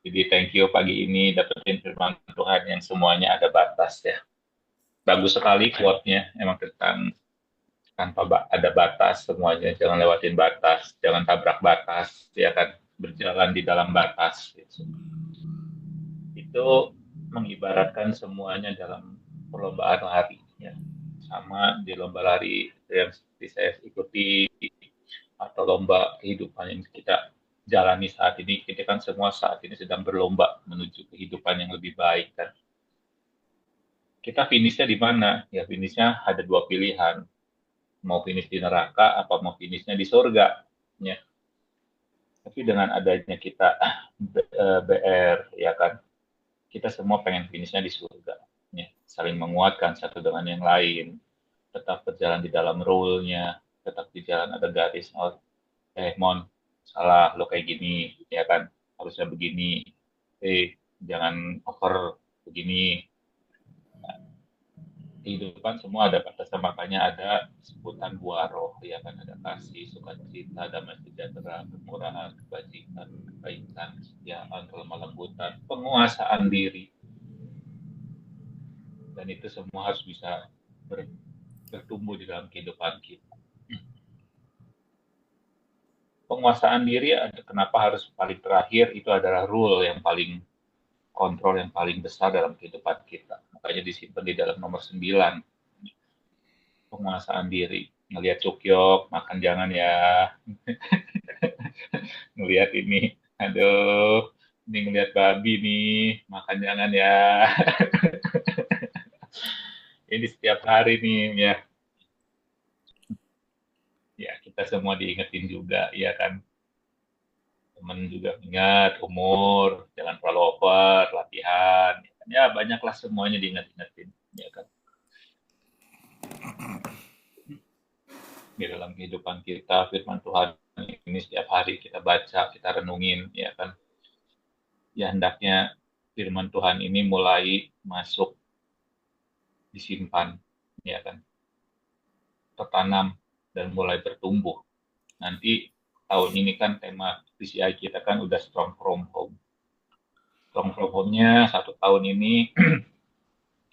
Jadi thank you pagi ini dapetin firman Tuhan yang semuanya ada batas ya. Bagus sekali quote-nya, emang tentang tanpa ada batas semuanya, jangan lewatin batas, jangan tabrak batas, ya kan, berjalan di dalam batas. Gitu. Itu mengibaratkan semuanya dalam perlombaan lari ya. Sama di lomba lari yang seperti saya ikuti atau lomba kehidupan yang kita jalani saat ini, kita kan semua saat ini sedang berlomba menuju kehidupan yang lebih baik kan. Kita finishnya di mana? Ya finishnya ada dua pilihan, mau finish di neraka apa mau finishnya di surga ya. Tapi dengan adanya kita BR ya kan, kita semua pengen finishnya di surga ya. Saling menguatkan satu dengan yang lain, tetap berjalan di dalam rule-nya, tetap di jalan ada garis, Mon salah lo kayak gini ya kan, harusnya begini, jangan over begini. Kehidupan semua ada batasnya, makanya ada sebutan buah roh ya kan, ada kasih, sukacita, damai sejahtera, kemurahan, kebajikan, kebaikan, kesetiaan, kelemah lembutan, penguasaan diri, dan itu semua harus bisa bertumbuh di dalam kehidupan kita. Penguasaan diri, kenapa harus paling terakhir, itu adalah rule yang paling kontrol yang paling besar dalam kehidupan kita. Makanya disimpan di dalam nomor 9, penguasaan diri. Ngelihat cukyok, makan jangan ya. Ngelihat ini, aduh, ini ngelihat babi nih, makan jangan ya. Ini setiap hari nih ya. Ya, kita semua diingetin juga, ya kan. Temen juga ingat umur, jangan terlalu over, latihan. Ya, banyaklah semuanya diingat-ingetin, ya kan. Di dalam kehidupan kita, firman Tuhan ini setiap hari kita baca, kita renungin, ya kan. Ya, hendaknya firman Tuhan ini mulai masuk, disimpan, ya kan. Tertanam dan mulai bertumbuh. Nanti tahun ini kan tema PCI kita kan udah strong from home. Strong from home-nya 1 tahun ini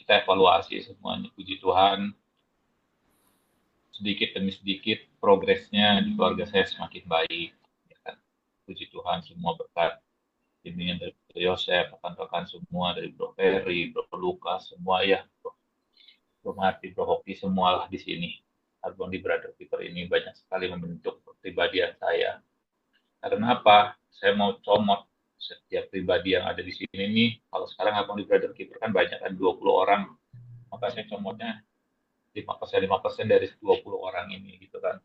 kita evaluasi semuanya. Puji Tuhan, sedikit demi sedikit progresnya di keluarga saya semakin baik. Ya kan? Puji Tuhan, semua berkat bimbingan dari Bro Yosef, rekan-rekan semua, dari Bro Ferry, Bro Lukas, semua ya, Bro Marti, Bro Hoki, semualah di sini. Harmony Brother Keeper ini banyak sekali membentuk kepribadian saya. Karena apa? Saya mau comot setiap pribadi yang ada di sini nih. Kalau sekarang Harmony Brother Keeper kan banyak kan 20 orang. Maka saya comotnya 5% dari 20 orang ini gitu kan.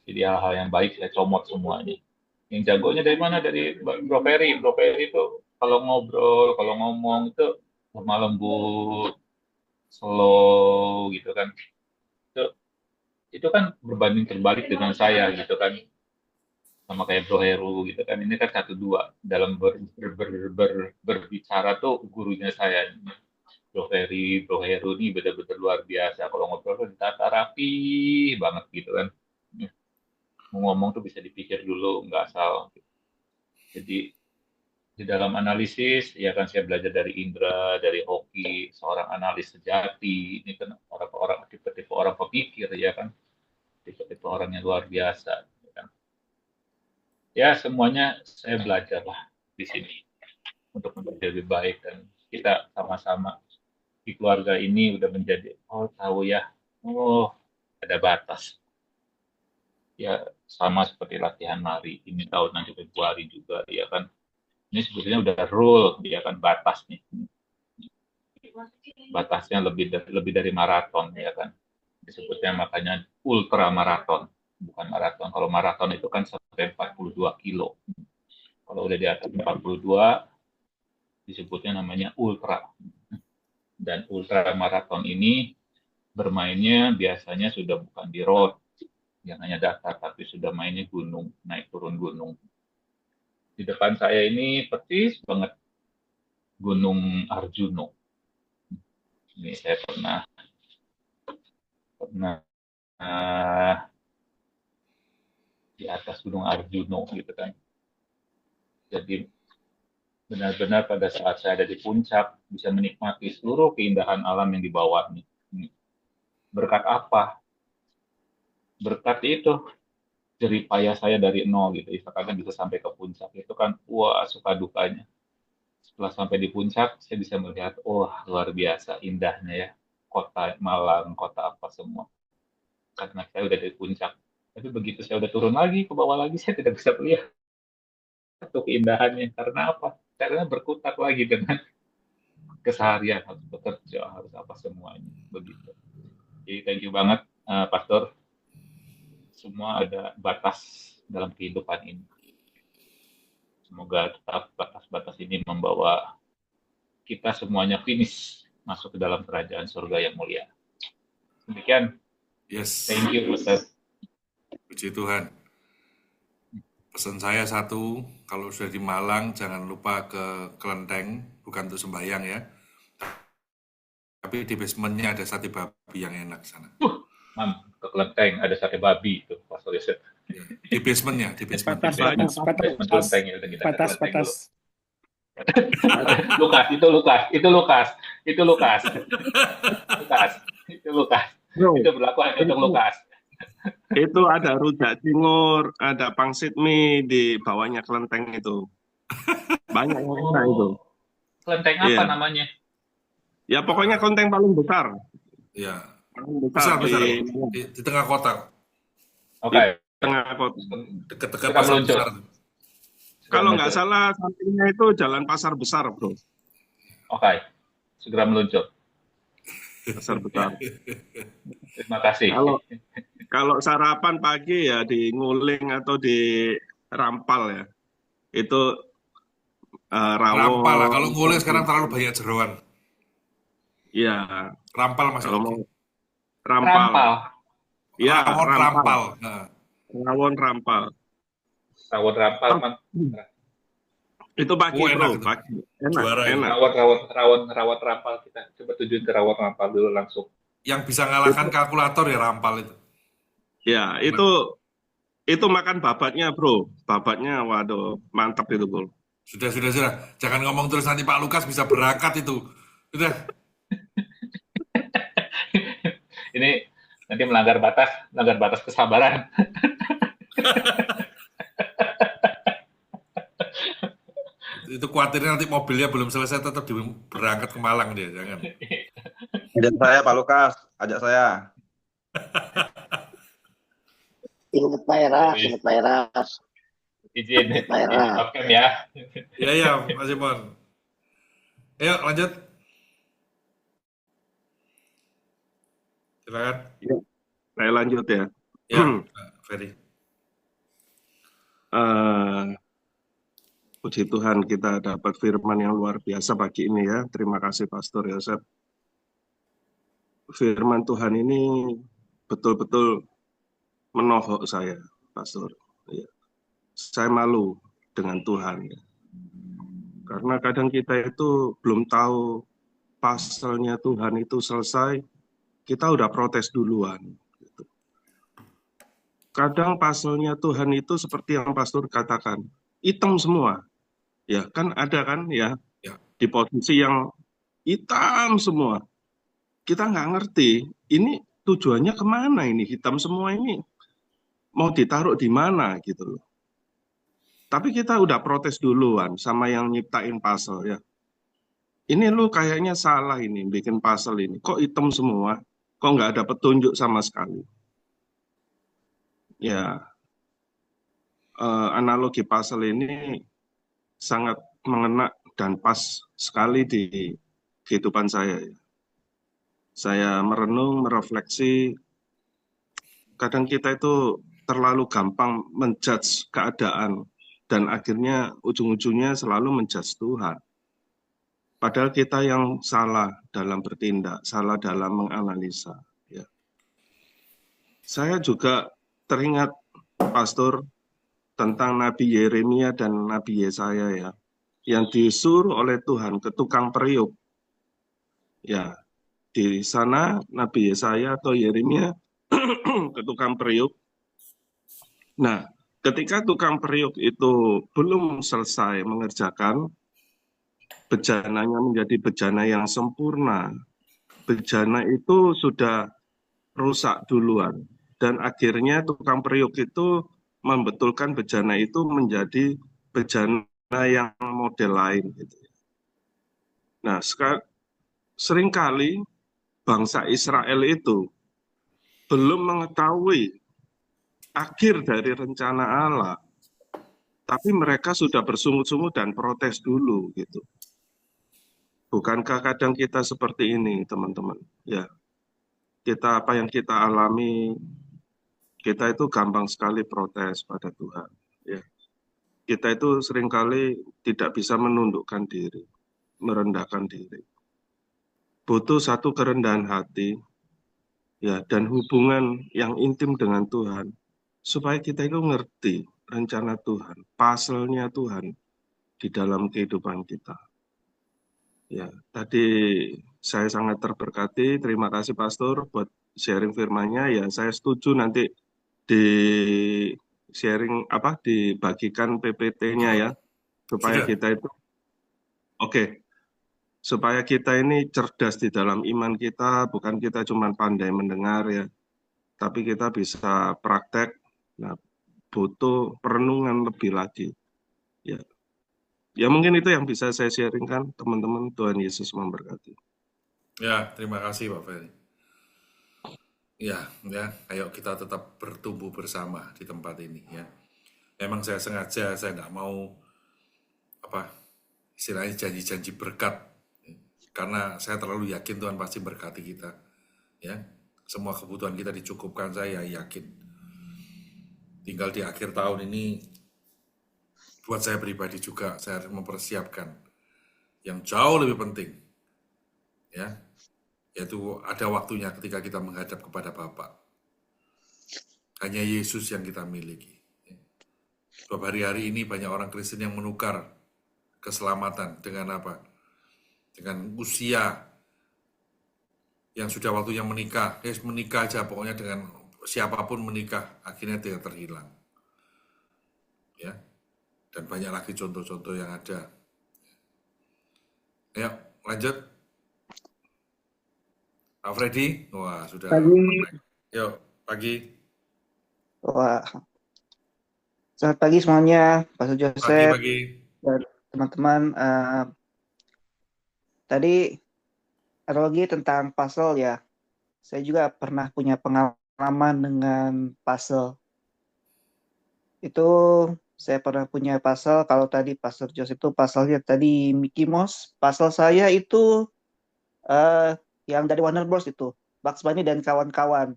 Jadi hal-hal yang baik saya comot semuanya. Yang jagonya dari mana? Dari Bro Ferry. Bro Ferry itu kalau ngobrol, kalau ngomong itu lemah lembut, slow gitu kan. Itu kan berbanding terbalik dengan saya gitu kan. Sama kayak Bro Heru gitu kan. Ini kan 1-2 dalam berbicara tuh gurunya saya. Bro Ferry, Bro Heru ini benar-benar luar biasa. Kalau ngobrol tuh ditata rapi banget gitu kan. Mau ngomong tuh bisa dipikir dulu, nggak asal. Jadi di dalam analisis, ya kan saya belajar dari Indra, dari Hoki, seorang analis sejati. Ini kan orang-orang tipe-tipe orang pemikir, ya kan. Tipe-tipe orang yang luar biasa. Ya, kan? Ya semuanya saya belajar lah di sini untuk menjadi lebih baik, dan kita sama-sama di keluarga ini udah menjadi, oh tahu ya, oh ada batas. Ya sama seperti latihan lari, ini tahun nanti Februari juga, ya kan. Ini sebetulnya udah rule, ya kan, batas nih. Batasnya lebih dari maraton, ya kan. Disebutnya makanya ultra maraton, bukan maraton. Kalau maraton itu kan sampai 42 kilo. Kalau udah di atas 42, disebutnya namanya ultra. Dan ultra maraton ini bermainnya biasanya sudah bukan di road, yang hanya datar, tapi sudah mainnya gunung, naik turun gunung. Di depan saya ini persis banget Gunung Arjuno. Ini saya pernah di atas Gunung Arjuno gitu kan. Jadi benar-benar pada saat saya ada di puncak bisa menikmati seluruh keindahan alam yang di bawahnya. Berkat apa? Berkat itu jerih payah saya dari nol gitu. Kadang bisa sampai ke puncak itu kan, wah suka dukanya. Setelah sampai di puncak, saya bisa melihat, wah luar biasa indahnya ya, kota Malang, kota apa semua. Karena saya udah di puncak. Tapi begitu saya udah turun lagi, ke bawah lagi, saya tidak bisa melihat itu keindahannya. Karena apa? Karena berkutat lagi dengan keseharian, harus bekerja, harus apa semuanya. Begitu. Jadi thank you banget, Pastor. Semua ada batas dalam kehidupan ini. Semoga tetap batas-batas ini membawa kita semuanya finish masuk ke dalam kerajaan surga yang mulia. Demikian. Yes. Thank you, Pastor. Puji Tuhan. Pesan saya satu, kalau sudah di Malang jangan lupa ke kelenteng, bukan untuk sembahyang ya. Tapi di basementnya ada sate babi yang enak sana. Mam, ke kelenteng ada sate babi itu, Pastor Yosef. Ya, di basementnya, di basement. Patas. Lukas. Itu berlaku hanya untuk Lukas. Itu ada rujak cingur, ada pangsit mie di bawahnya kelenteng itu. Banyak yang enak itu. Oh, kelenteng apa Iya. namanya? Ya pokoknya kelenteng paling besar. Ya, Paling besar besar besar di di tengah kota, Oke. tengah kota. dekat-dekat Suka pasar meluncur. besar. Suka Kalau nggak meluncur. salah sampingnya itu Jalan Pasar Besar, bro. Oke. Segera meluncur. Pasar Besar. Terima kasih. Kalau sarapan pagi ya di Nguling atau di Rampal ya. Itu rawon. Rampal lah, kalau Nguling sekarang terlalu banyak jeroan. Iya, Rampal masih kalau oke. mau Rampal. Rampal. Ya, Rawon Rampal. Nah, Rawon Rampal. Rawon rampal. Itu pagi, enak bro. itu. Pagi. Enak, Juara itu. enak. Rawon rampal kita. Coba tujuin ke rawon rampal dulu langsung. Yang bisa ngalahkan kalkulator ya Rampal itu. Ya, itu makan babatnya, bro. Babatnya, waduh, mantap itu, bro. Sudah. Jangan ngomong terus, nanti Pak Lukas bisa berangkat itu. Sudah. Ini nanti melanggar batas kesabaran. Itu khawatirnya nanti mobilnya belum selesai tetap berangkat ke Malang dia, jangan. Ajak saya, Pak Lukas. Ajak saya. Ingat Pak Eras. Izin Merah. oke ya. Iya, Mas Simon. Ayo lanjut. Silakan. Saya lanjut ya. Ya, Ferry. Puji Tuhan kita dapat firman yang luar biasa pagi ini ya. Terima kasih Pastor Yosef. Firman Tuhan ini betul-betul menohok saya, Pastor. Ya. Saya malu dengan Tuhan. Ya. Karena kadang kita itu belum tahu pasalnya Tuhan itu selesai, kita udah protes duluan. Gitu. Kadang pasalnya Tuhan itu seperti yang Pastor katakan, hitam semua. Ya kan ada kan ya, di posisi yang hitam semua. Kita nggak ngerti, ini tujuannya kemana ini, hitam semua ini. Mau ditaruh di mana gitu loh. Tapi kita udah protes duluan sama yang nyiptain puzzle ya. Ini lu kayaknya salah ini, bikin puzzle ini. Kok hitam semua? Kok nggak ada petunjuk sama sekali? Ya, analogi puzzle ini sangat mengena dan pas sekali di kehidupan saya. Saya merenung, merefleksi, kadang kita itu terlalu gampang menjudge keadaan, dan akhirnya ujung-ujungnya selalu menjudge Tuhan. Padahal kita yang salah dalam bertindak, salah dalam menganalisa. Ya. Saya juga teringat, Pastor, tentang Nabi Yeremia dan Nabi Yesaya ya, yang disuruh oleh Tuhan ke tukang periuk. Ya, di sana Nabi Yesaya atau Yeremia ke tukang periuk. Nah, ketika tukang periuk itu belum selesai mengerjakan, bejananya menjadi bejana yang sempurna. Bejana itu sudah rusak duluan. Dan akhirnya tukang periuk itu membetulkan bejana itu menjadi bejana yang model lain. Nah, seringkali bangsa Israel itu belum mengetahui akhir dari rencana Allah, tapi mereka sudah bersungut-sungut dan protes dulu gitu. Bukankah kadang kita seperti ini, teman-teman? Ya, kita apa yang kita alami, kita itu gampang sekali protes pada Tuhan. Ya, kita itu seringkali tidak bisa menundukkan diri, merendahkan diri. Butuh satu kerendahan hati, ya, dan hubungan yang intim dengan Tuhan, supaya kita itu ngerti rencana Tuhan, pasalnya Tuhan di dalam kehidupan kita. Ya, tadi saya sangat terberkati. Terima kasih Pastor buat sharing firman-Nya. Ya, saya setuju nanti di sharing dibagikan PPT-nya ya, supaya kita itu supaya kita ini cerdas di dalam iman kita, bukan kita cuma pandai mendengar ya, tapi kita bisa praktek. Nah, butuh perenungan lebih lagi. Ya. Ya mungkin itu yang bisa saya sharingkan teman-teman. Tuhan Yesus memberkati. Ya, terima kasih Pak Ferry. Ya, ayo kita tetap bertumbuh bersama di tempat ini ya. Memang saya sengaja saya nggak mau istilahnya janji-janji berkat, karena saya terlalu yakin Tuhan pasti berkati kita ya. Semua kebutuhan kita dicukupkan, saya yakin. Tinggal di akhir tahun ini buat saya pribadi juga saya harus mempersiapkan yang jauh lebih penting ya, yaitu ada waktunya ketika kita menghadap kepada Bapa. Hanya Yesus yang kita miliki. Sebab hari-hari ini banyak orang Kristen yang menukar keselamatan dengan apa? Dengan usia yang sudah waktunya menikah. Menikah aja, pokoknya dengan siapapun menikah, akhirnya dia terhilang. Ya. Dan banyak lagi contoh-contoh yang ada. Ayo, lanjut. Pak Freddy, wah sudah. Pagi. Yuk, pagi. Wah, selamat pagi semuanya, Pak Joseph Pagi. dan teman-teman. Tadi analogi tentang puzzle ya. Saya juga pernah punya pengalaman dengan puzzle. Itu saya pernah punya puzzle. Kalau tadi Pastor Joseph itu puzzle-nya tadi Mickey Mouse. Puzzle saya itu yang dari Warner Bros. Itu Bugs Bunny dan kawan-kawan.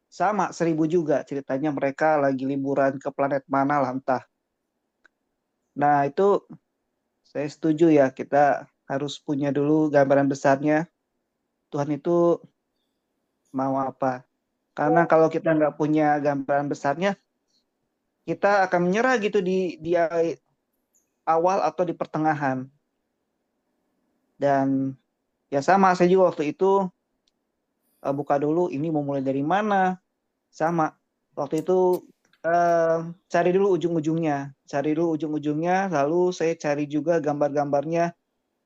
Sama 1000 juga ceritanya, mereka lagi liburan ke planet mana lah entah. Nah itu saya setuju ya, kita harus punya dulu gambaran besarnya Tuhan itu mau apa. Karena kalau kita nggak punya gambaran besarnya, kita akan menyerah gitu di awal atau di pertengahan. Dan ya sama, saya juga waktu itu buka dulu ini mau mulai dari mana. Sama, waktu itu cari dulu ujung-ujungnya, lalu saya cari juga gambar-gambarnya,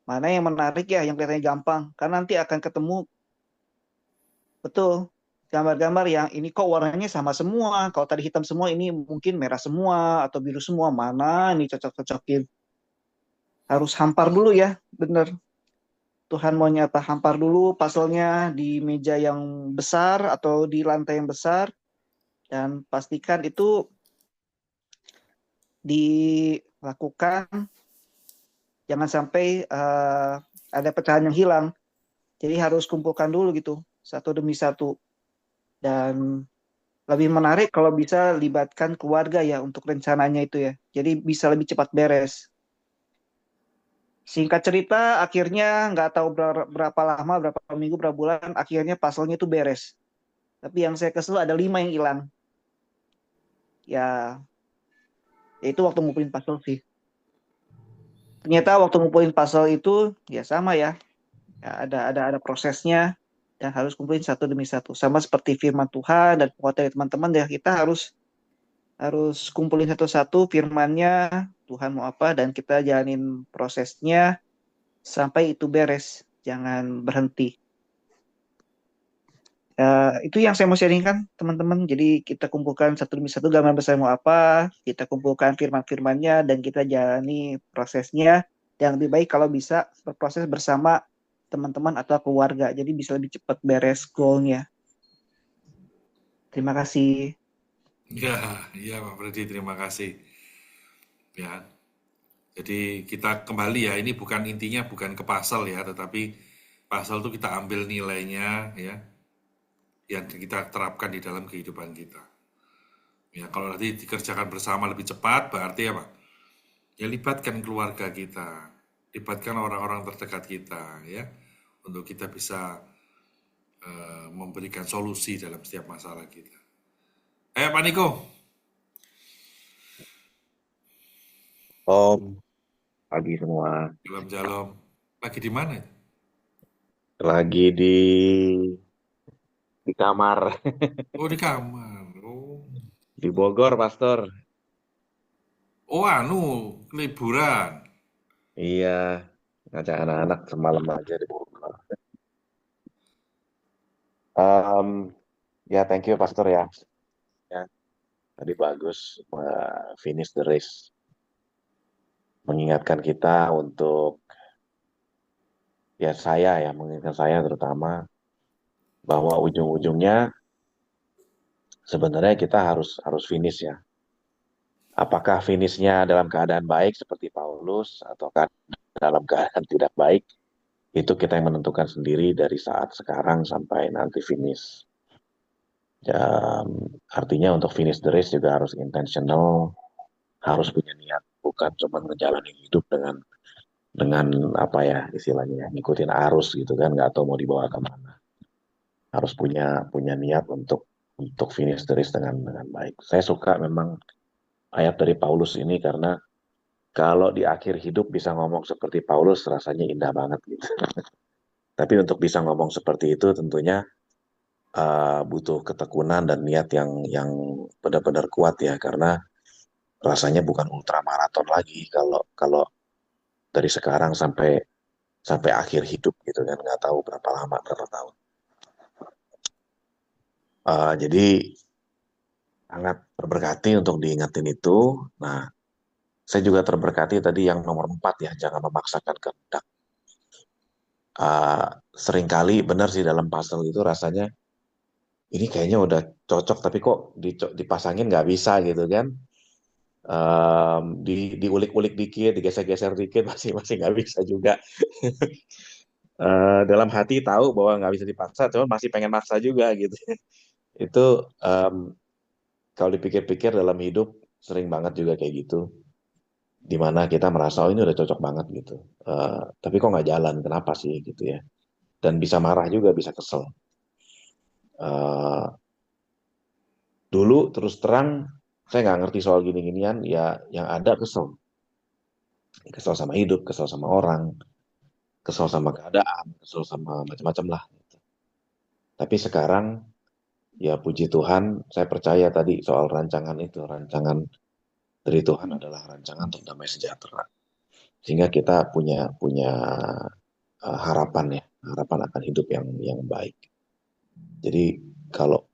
mana yang menarik ya, yang kelihatannya gampang, karena nanti akan ketemu betul gambar-gambar yang ini kok warnanya sama semua, kalau tadi hitam semua ini mungkin merah semua atau biru semua, mana ini cocok-cocokin. Harus hampar dulu ya, bener. Tuhan mau nyata, hampar dulu puzzle-nya di meja yang besar atau di lantai yang besar, dan pastikan itu dilakukan, jangan sampai ada pecahan yang hilang. Jadi harus kumpulkan dulu gitu, satu demi satu. Dan lebih menarik kalau bisa libatkan keluarga ya untuk rencananya itu ya. Jadi bisa lebih cepat beres. Singkat cerita, akhirnya nggak tahu berapa lama, berapa minggu, berapa bulan, akhirnya puzzle-nya itu beres. Tapi yang saya kesel ada 5 yang hilang. Ya itu waktu ngumpulin puzzle sih. Ternyata waktu ngumpulin puzzle itu ya sama ya. Ada prosesnya dan harus kumpulin satu demi satu. Sama seperti firman Tuhan dan penguatan dari teman-teman ya, kita harus kumpulin satu-satu firman-Nya, Tuhan mau apa, dan kita jalanin prosesnya sampai itu beres. Jangan berhenti. Itu yang saya mau sharingkan teman-teman. Jadi kita kumpulkan satu demi satu gambar besar mau apa, kita kumpulkan firman-firmannya dan kita jalani prosesnya. Yang lebih baik kalau bisa berproses bersama teman-teman atau keluarga, jadi bisa lebih cepat beres goalnya. Terima kasih. Ya Pak Freddy, terima kasih. Ya, jadi kita kembali ya, ini bukan intinya bukan ke pasal ya, tetapi pasal itu kita ambil nilainya ya, yang kita terapkan di dalam kehidupan kita. Ya, kalau nanti dikerjakan bersama lebih cepat, berarti apa? Ya libatkan keluarga kita, libatkan orang-orang terdekat kita ya, untuk kita bisa memberikan solusi dalam setiap masalah kita. Ayo Pak Niko. Om, pagi semua. Jalan-jalan. Lagi di mana? Lagi di kamar. Oh, di kamar. Oh. Di Bogor, Pastor. Oh, liburan. Iya, ngajak anak-anak semalam aja di Bogor. Ya, thank you, Pastor ya. Ya, tadi bagus finish the race. mengingatkan kita untuk, ya saya ya, mengingatkan saya terutama bahwa ujung-ujungnya sebenarnya kita harus finish ya. Apakah finishnya dalam keadaan baik seperti Paulus ataukah dalam keadaan tidak baik, itu kita yang menentukan sendiri dari saat sekarang sampai nanti finish. Artinya untuk finish the race juga harus intentional, harus punya niat, bukan cuma ngejalanin hidup dengan apa ya istilahnya, ngikutin arus gitu kan, nggak tahu mau dibawa kemana. Harus punya niat untuk finish the race dengan baik. Saya suka memang ayat dari Paulus ini karena kalau di akhir hidup bisa ngomong seperti Paulus rasanya indah banget gitu. Tapi untuk bisa ngomong seperti itu tentunya butuh ketekunan dan niat yang benar-benar kuat ya, karena rasanya bukan ultramaraton lagi kalau kalau dari sekarang sampai akhir hidup gitu kan, nggak tahu berapa lama, berapa tahun. Jadi sangat terberkati untuk diingatin itu. Nah, saya juga terberkati tadi yang nomor 4 ya, jangan memaksakan kehendak. Seringkali benar sih dalam puzzle itu rasanya ini kayaknya udah cocok tapi kok dipasangin nggak bisa gitu kan. Diulik-ulik dikit, digeser-geser dikit masih nggak bisa juga. Dalam hati tahu bahwa nggak bisa dipaksa, cuman masih pengen maksa juga gitu. Itu kalau dipikir-pikir dalam hidup sering banget juga kayak gitu, dimana kita merasa oh ini udah cocok banget gitu, tapi kok nggak jalan, kenapa sih gitu ya, dan bisa marah juga, bisa kesel. Dulu terus terang saya nggak ngerti soal gini-ginian ya, yang ada kesel sama hidup, kesel sama orang, kesel sama keadaan, kesel sama macam-macam lah gitu. Tapi sekarang ya puji Tuhan, saya percaya tadi soal rancangan itu, rancangan dari Tuhan adalah rancangan untuk damai sejahtera, sehingga kita punya harapan ya, harapan akan hidup yang baik. Jadi kalau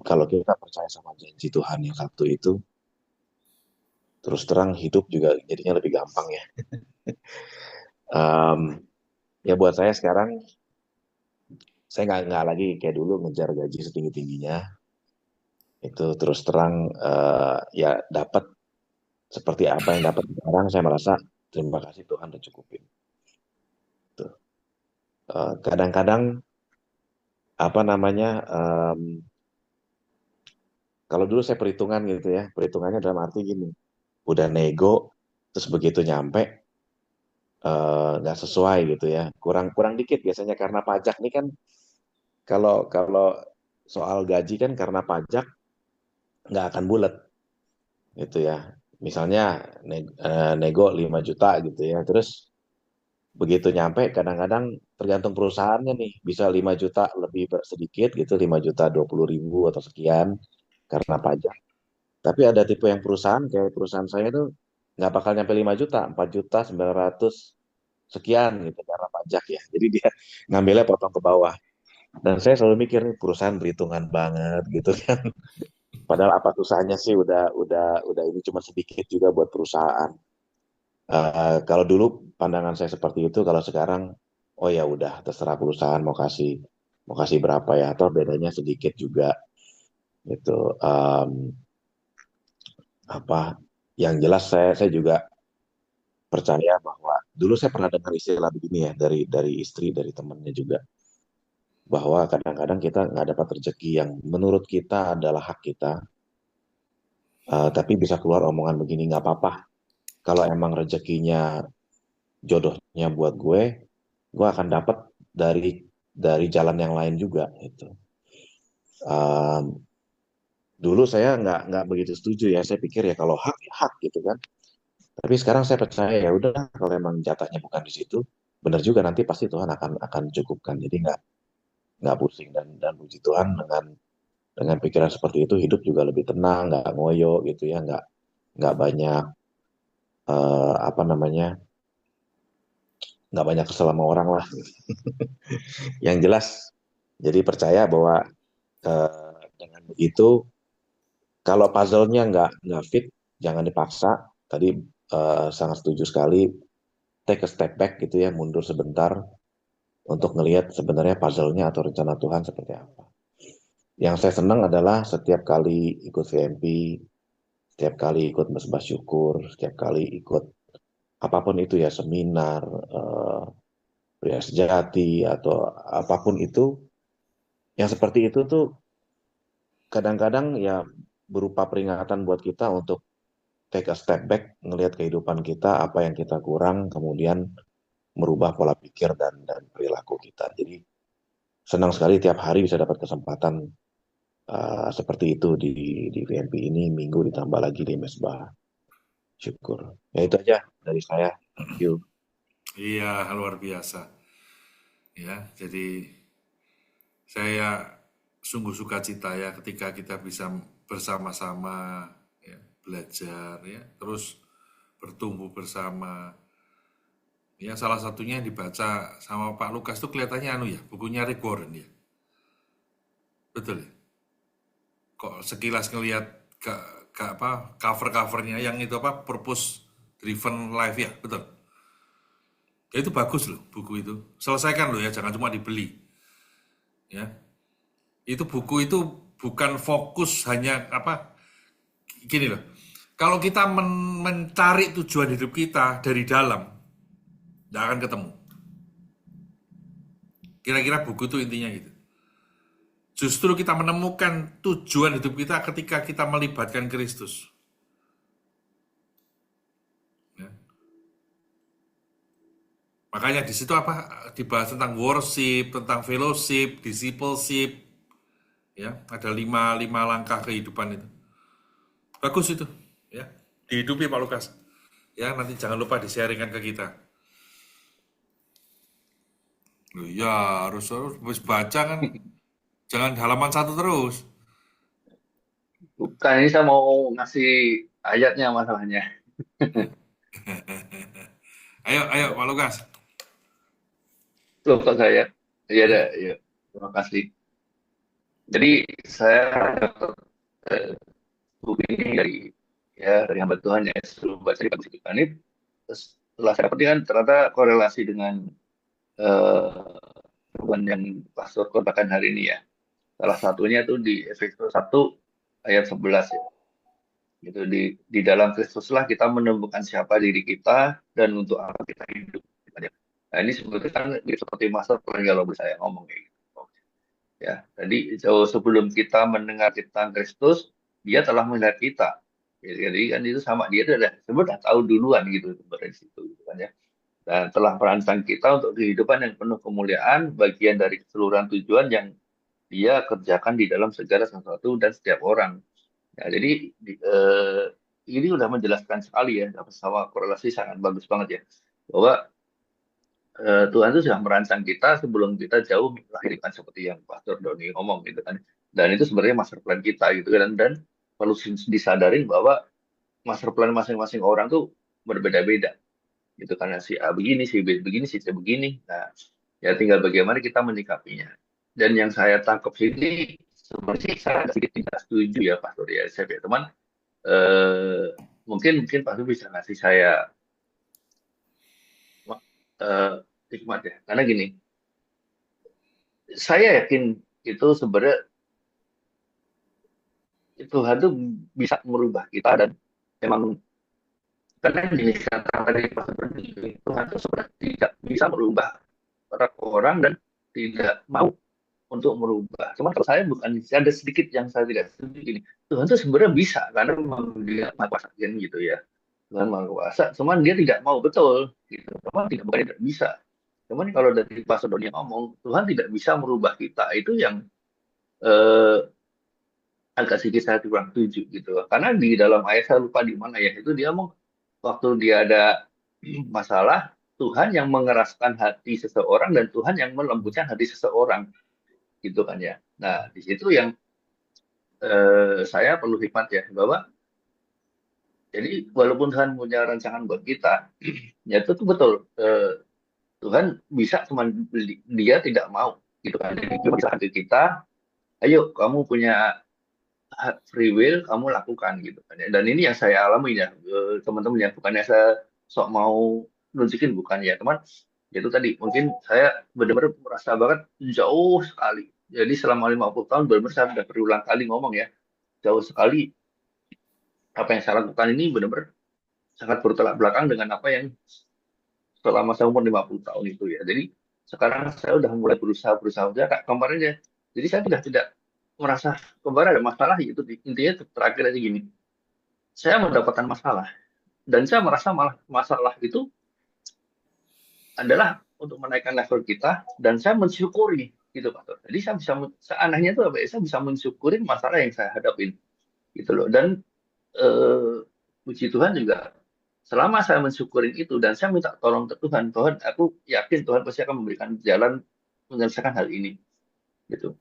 kalau kita percaya sama janji Tuhan yang satu itu, terus terang hidup juga jadinya lebih gampang ya. Ya buat saya sekarang, saya nggak lagi kayak dulu ngejar gaji setinggi-tingginya. Itu terus terang ya dapat seperti apa yang dapat sekarang, saya merasa terima kasih Tuhan udah cukupin. Kadang-kadang apa namanya, kalau dulu saya perhitungan gitu ya, perhitungannya dalam arti gini, udah nego, terus begitu nyampe nggak sesuai gitu ya, kurang dikit biasanya karena pajak nih kan, kalau soal gaji kan karena pajak nggak akan bulat gitu ya. Misalnya nego 5 juta gitu ya, terus begitu nyampe kadang-kadang tergantung perusahaannya nih, bisa 5 juta lebih sedikit gitu, 5 juta 20.000 atau sekian karena pajak. Tapi ada tipe yang perusahaan kayak perusahaan saya tuh nggak bakal nyampe 5 juta, 4 juta 900 sekian gitu karena pajak ya. Jadi dia ngambilnya potong ke bawah. Dan saya selalu mikir nih perusahaan berhitungan banget gitu kan. Padahal apa susahnya sih, udah ini cuma sedikit juga buat perusahaan. Kalau dulu pandangan saya seperti itu, kalau sekarang oh ya udah terserah perusahaan mau kasih berapa ya, atau bedanya sedikit juga gitu. Apa yang jelas saya juga percaya bahwa dulu saya pernah dengar istilah begini ya dari istri, dari temannya juga, bahwa kadang-kadang kita nggak dapat rezeki yang menurut kita adalah hak kita, tapi bisa keluar omongan begini, nggak apa-apa kalau emang rezekinya jodohnya buat gue akan dapat dari jalan yang lain juga gitu. Dulu saya nggak begitu setuju ya, saya pikir ya kalau hak ya hak gitu kan. Tapi sekarang saya percaya ya udah, kalau emang jatahnya bukan di situ, benar juga nanti pasti Tuhan akan cukupkan. Jadi nggak pusing, dan puji Tuhan dengan pikiran seperti itu hidup juga lebih tenang, nggak ngoyo gitu ya, nggak banyak apa namanya, nggak banyak kesel sama orang lah. Yang jelas, jadi percaya bahwa dengan begitu, kalau puzzle-nya nggak fit, jangan dipaksa. tadi sangat setuju sekali, take a step back gitu ya, mundur sebentar untuk ngelihat sebenarnya puzzle-nya atau rencana Tuhan seperti apa. Yang saya senang adalah setiap kali ikut VMP, setiap kali ikut Mesbah Syukur, setiap kali ikut apapun itu ya, seminar, pria sejati, atau apapun itu, yang seperti itu tuh kadang-kadang ya berupa peringatan buat kita untuk take a step back, ngelihat kehidupan kita, apa yang kita kurang, kemudian merubah pola pikir dan perilaku kita. Jadi senang sekali tiap hari bisa dapat kesempatan seperti itu di VMP ini, minggu ditambah lagi di Mesbah Syukur. Ya itu aja dari saya. Thank you. Iya, luar biasa. Ya, jadi saya sungguh sukacita ya ketika kita bisa bersama-sama ya, belajar ya, terus bertumbuh bersama. Ya, salah satunya yang dibaca sama Pak Lukas tuh kelihatannya ya, bukunya Rick Warren ya. Betul ya? Kok sekilas ngelihat cover-covernya yang itu apa, purpose driven life ya, betul. Ya, itu bagus loh buku itu. Selesaikan loh ya, jangan cuma dibeli. Ya. Itu buku itu bukan fokus hanya apa, gini loh. Kalau kita mencari tujuan hidup kita dari dalam, tidak akan ketemu. Kira-kira buku itu intinya gitu. Justru kita menemukan tujuan hidup kita ketika kita melibatkan Kristus. Ya. Makanya di situ apa dibahas tentang worship, tentang fellowship, discipleship. Ya, ada 5 langkah kehidupan itu. Bagus itu, ya. Dihidupi Pak Lukas. Ya, nanti jangan lupa di-sharingkan ke kita. Loh, ya, harus baca kan. Jangan halaman 1 terus. Bukan, ini saya mau ngasih ayatnya masalahnya. Ayo Pak Lukas. Loh, kok saya? Iya, ya. Terima kasih. Jadi saya dapat buku ini dari hamba Tuhan ya, sebelum baca di bagus ini. Terus setelah saya dapat kan ternyata korelasi dengan firman yang pastor katakan hari ini ya. Salah satunya tuh di Efesus 1 ayat 11 ya. Gitu di dalam Kristuslah kita menemukan siapa diri kita dan untuk apa kita hidup. Nah, ini sebetulnya kan seperti master plan kalau saya ngomong kayak gitu. Ya, tadi jauh sebelum kita mendengar tentang Kristus, dia telah melihat kita. Jadi kan itu sama, dia sudah tahu duluan gitu sebenarnya situ gitu kan ya. Dan telah merancang kita untuk kehidupan yang penuh kemuliaan, bagian dari keseluruhan tujuan yang dia kerjakan di dalam segala sesuatu dan setiap orang. Ya, jadi ini udah menjelaskan sekali ya, sama korelasi sangat bagus banget ya, bahwa Tuhan itu sudah merancang kita sebelum kita jauh melahirkan seperti yang Pastor Doni ngomong gitu kan. Dan itu sebenarnya master plan kita gitu kan. Dan perlu disadarin bahwa master plan masing-masing orang tuh berbeda-beda gitu karena si A begini, si B begini, si C begini. Nah, ya tinggal bagaimana kita menyikapinya. Dan yang saya tangkap sini sebenarnya saya agak sedikit tidak setuju ya Pastor ya, saya teman. Mungkin Pastor bisa ngasih saya hikmat ya. Karena gini, saya yakin itu sebenarnya Tuhan tuh bisa merubah kita dan memang karena gini kata dari Pastor Tuhan itu sebenarnya tidak bisa merubah orang dan tidak mau untuk merubah. Cuma kalau saya bukan ada sedikit yang saya tidak setuju gini. Tuhan tuh sebenarnya bisa karena memang dia maha kuasa gitu ya. Tuhan maha kuasa, cuman dia tidak mau betul gitu. Cuman bukan tidak bisa. Cuman kalau dari Pastor Doni ngomong, Tuhan tidak bisa merubah kita. Itu yang agak sedikit saya kurang setuju gitu. Karena di dalam ayat saya lupa di mana ya, itu dia mau waktu dia ada masalah, Tuhan yang mengeraskan hati seseorang dan Tuhan yang melembutkan hati seseorang gitu kan ya. Nah di situ yang saya perlu hikmat ya, bahwa jadi walaupun Tuhan punya rancangan buat kita, ya itu tuh betul Tuhan bisa, cuman dia tidak mau gitu kan. Jadi cuma bisa hati kita, ayo kamu punya free will kamu lakukan gitu kan ya. Dan ini yang saya alami ya, teman-teman ya, bukannya saya sok mau nunjukin, bukan ya teman. Itu tadi mungkin saya benar-benar merasa banget jauh sekali. Jadi selama 50 tahun benar-benar saya sudah berulang kali ngomong ya, jauh sekali apa yang saya lakukan ini benar-benar sangat bertolak belakang dengan apa yang selama saya umur 50 tahun itu ya. Jadi sekarang saya udah mulai berusaha kayak kemarin ya. Jadi saya tidak merasa kemarin ada masalah gitu. Intinya terakhir aja gini. Saya mendapatkan masalah dan saya merasa malah masalah itu adalah untuk menaikkan level kita dan saya mensyukuri gitu Pak. Jadi saya bisa anehnya itu apa ya? Saya bisa mensyukuri masalah yang saya hadapin gitu loh. Dan puji Tuhan juga selama saya mensyukurin itu dan saya minta tolong ke Tuhan, Tuhan, aku yakin Tuhan pasti akan memberikan jalan menyelesaikan hal ini, gitu.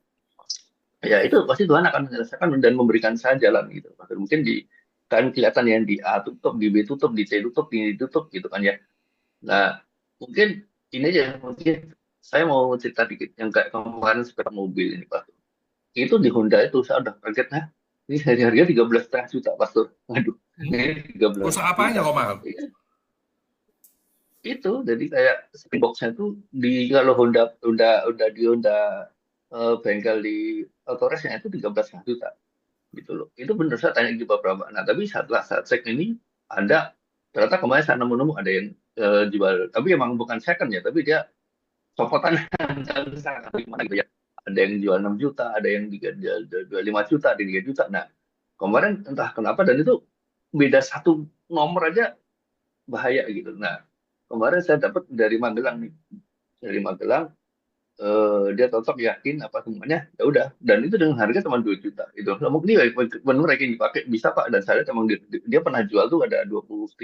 Ya itu pasti Tuhan akan menyelesaikan dan memberikan saya jalan gitu. Mungkin di kan kelihatan yang di A tutup, di B tutup, di C tutup, di D tutup gitu kan ya. Nah mungkin ini aja, mungkin saya mau cerita dikit yang kayak kemarin sepeda mobil ini Pak. Itu di Honda itu saya udah kaget nah. Ini harga 13,5 juta Pastor. Waduh, ini 13 Rusak apanya juta. kok mahal? Itu jadi kayak spin box-nya tuh di kalau di Honda bengkel di Autores-nya itu 13,5 juta gitu loh. Itu bener saya tanya di beberapa. Nah tapi setelah saya cek ini ada ternyata kemarin saya nemu ada yang jual, tapi emang bukan second ya, tapi dia copotan gimana gitu ya. Ada yang jual 6 juta, ada yang 25 juta, ada yang 3 juta. Nah kemarin entah kenapa dan itu beda satu nomor aja bahaya gitu. Nah kemarin saya dapat dari Magelang nih, dari Magelang dia cocok yakin apa semuanya ya udah, dan itu dengan harga cuma 2 juta itu. Nah, mungkin benar yang dipakai bisa Pak, dan saya lihat emang dia pernah jual tuh ada 23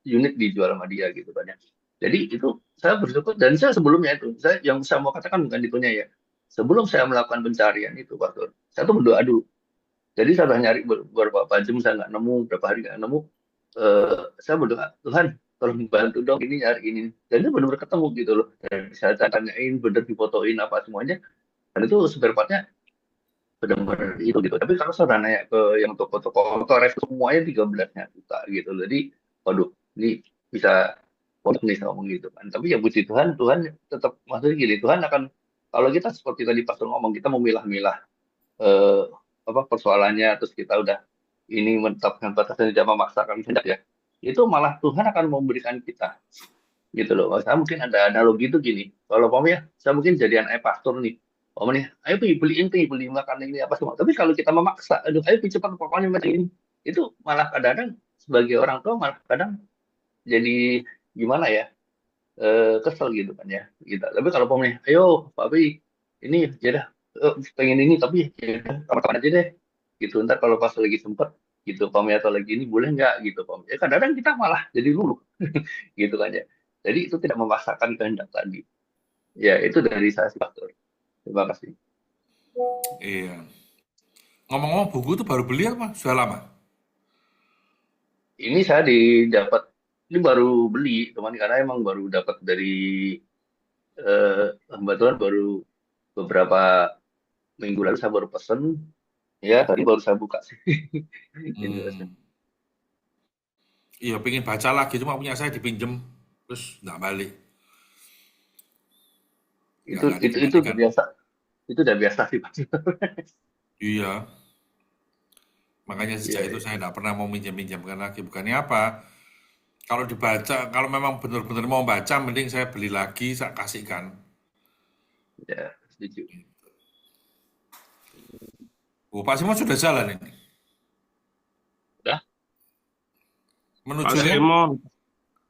unit dijual sama dia gitu kan ya. Jadi itu saya bersyukur, dan saya sebelumnya itu saya yang saya mau katakan bukan itunya ya, sebelum saya melakukan pencarian itu Pak Tur, saya tuh berdoa dulu. Jadi saya udah nyari beberapa jam saya nggak nemu, berapa hari nggak nemu. Saya berdoa, Tuhan tolong bantu dong ini nyari ini. Dan itu benar-benar ketemu gitu loh. Dan saya tanyain, bener difotoin apa semuanya. Dan itu spare partnya benar-benar itu gitu. Tapi kalau saya nanya ke yang toko-toko otores semuanya 13 juta gitu. Jadi, waduh, ini bisa foto nih saya ngomong gitu kan. Tapi ya puji Tuhan, Tuhan tetap maksudnya gini, Tuhan akan kalau kita seperti tadi Pastor ngomong, kita memilah-milah eh, apa persoalannya, terus kita udah ini menetapkan batasan, tidak memaksakan kehendak ya, itu malah Tuhan akan memberikan kita gitu loh. Saya mungkin ada analogi itu gini, kalau ya saya mungkin jadi anak pastor nih, nih ayo beli ini, beli makan ini apa semua, tapi kalau kita memaksa, aduh ayo cepat pokoknya macam ini, itu malah kadang-kadang sebagai orang tua malah kadang jadi gimana ya, kesel gitu kan ya gitu. Tapi kalau nih ayo papi ini ya dah, pengen ini tapi ya udah, kapan-kapan aja deh gitu, ntar kalau pas lagi sempet gitu Pam atau lagi ini boleh nggak gitu Pam ya, kadang-kadang kita malah jadi luluh gitu kan ya. Jadi itu tidak memaksakan kehendak tadi ya. Itu dari saya sih Pastor, terima kasih. Iya. Ngomong-ngomong, buku itu baru beli apa? Sudah lama? Ini saya didapat, ini baru beli teman, karena emang baru dapat dari hamba Tuhan baru beberapa minggu lalu, saya baru pesen ya, tadi baru saya buka sih. Iya, pengen baca lagi, cuma punya saya dipinjem, terus nggak balik. Itu udah biasa, itu udah biasa sih Pak. Iya, makanya sejak itu saya nggak pernah mau minjam-minjamkan lagi. Bukannya apa, kalau dibaca, kalau memang benar-benar mau baca, mending saya beli lagi, saya kasihkan. Ya, setuju. Oh, Pak Simon sudah jalan ini? Udah. Menuju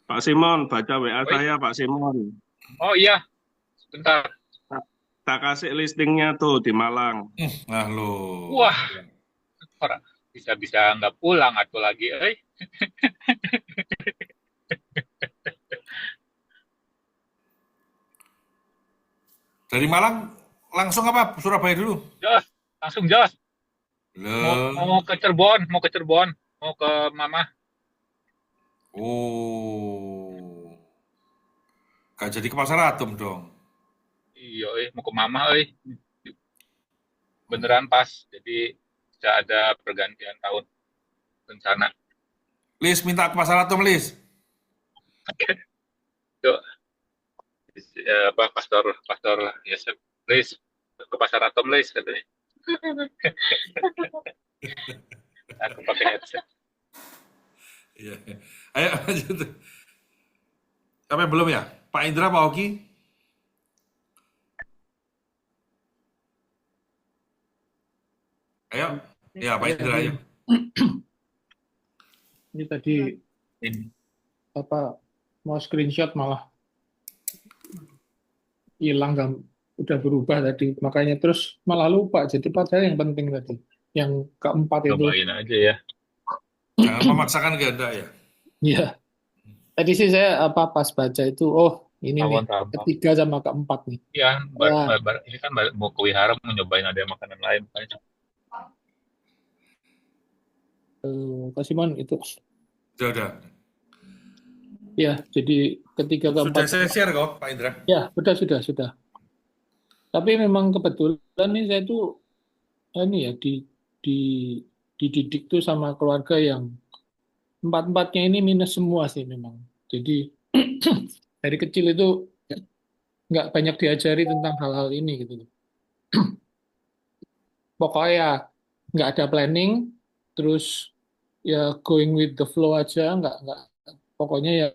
Pak Simon, baca WA saya Pak Simon. Oh iya, sebentar. Tak kasih listingnya tuh di Malang. Nah lo. Wah, orang bisa-bisa nggak pulang atau lagi, Dari Malang langsung apa? Surabaya dulu? Jos, langsung Jos. Loh. Mau ke Cirebon, mau ke Mama. Oh, gak jadi ke Pasar Atom dong? Iya, mau ke Mama, beneran pas. Jadi pasca ada pergantian tahun rencana. Lis, minta ke pasar atom, Lis. Itu pastor Yosef, Lis ke pasar atom Lis katanya. Aku pakai headset. Iya. Ayo lanjut. Apa yang belum ya? Pak Indra, Pak Oki? Ayo. Ya, Pak Ya, Indra, ayo. ini tadi apa mau screenshot malah hilang udah berubah tadi, makanya terus malah lupa. Jadi padahal yang penting tadi, yang keempat itu. Cobain aja ya. Jangan memaksakan kehendak ya. Iya. Tadi sih saya pas baca itu, oh ini nih Rawon rampal. ketiga sama keempat nih. Iya, Wah, ini kan mau ke wihara mau nyobain ada makanan lain, makanya Pak Simon itu. Sudah. Ya, jadi ketiga Sudah keempat. saya share kok, Pak Indra. Ya, sudah. Tapi memang kebetulan nih saya tuh ini ya dididik tuh sama keluarga yang empat-empatnya ini minus semua sih memang. Jadi dari kecil itu nggak banyak diajari tentang hal-hal ini gitu. Pokoknya nggak ada planning, terus ya going with the flow aja, nggak pokoknya ya